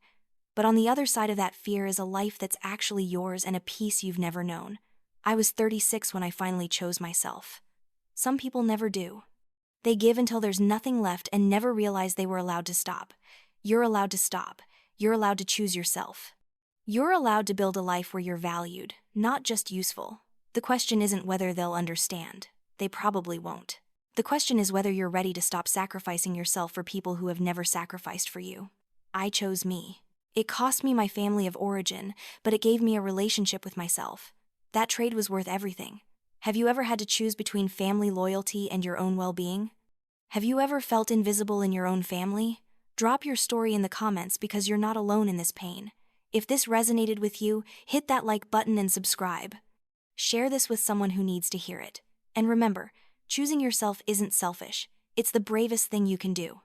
But on the other side of that fear is a life that's actually yours and a peace you've never known. I was 36 when I finally chose myself. Some people never do. They give until there's nothing left and never realize they were allowed to stop. You're allowed to stop. You're allowed to choose yourself. You're allowed to build a life where you're valued, not just useful. The question isn't whether they'll understand. They probably won't. The question is whether you're ready to stop sacrificing yourself for people who have never sacrificed for you. I chose me. It cost me my family of origin, but it gave me a relationship with myself. That trade was worth everything. Have you ever had to choose between family loyalty and your own well-being? Have you ever felt invisible in your own family? Drop your story in the comments because you're not alone in this pain. If this resonated with you, hit that like button and subscribe. Share this with someone who needs to hear it. And remember, choosing yourself isn't selfish. It's the bravest thing you can do.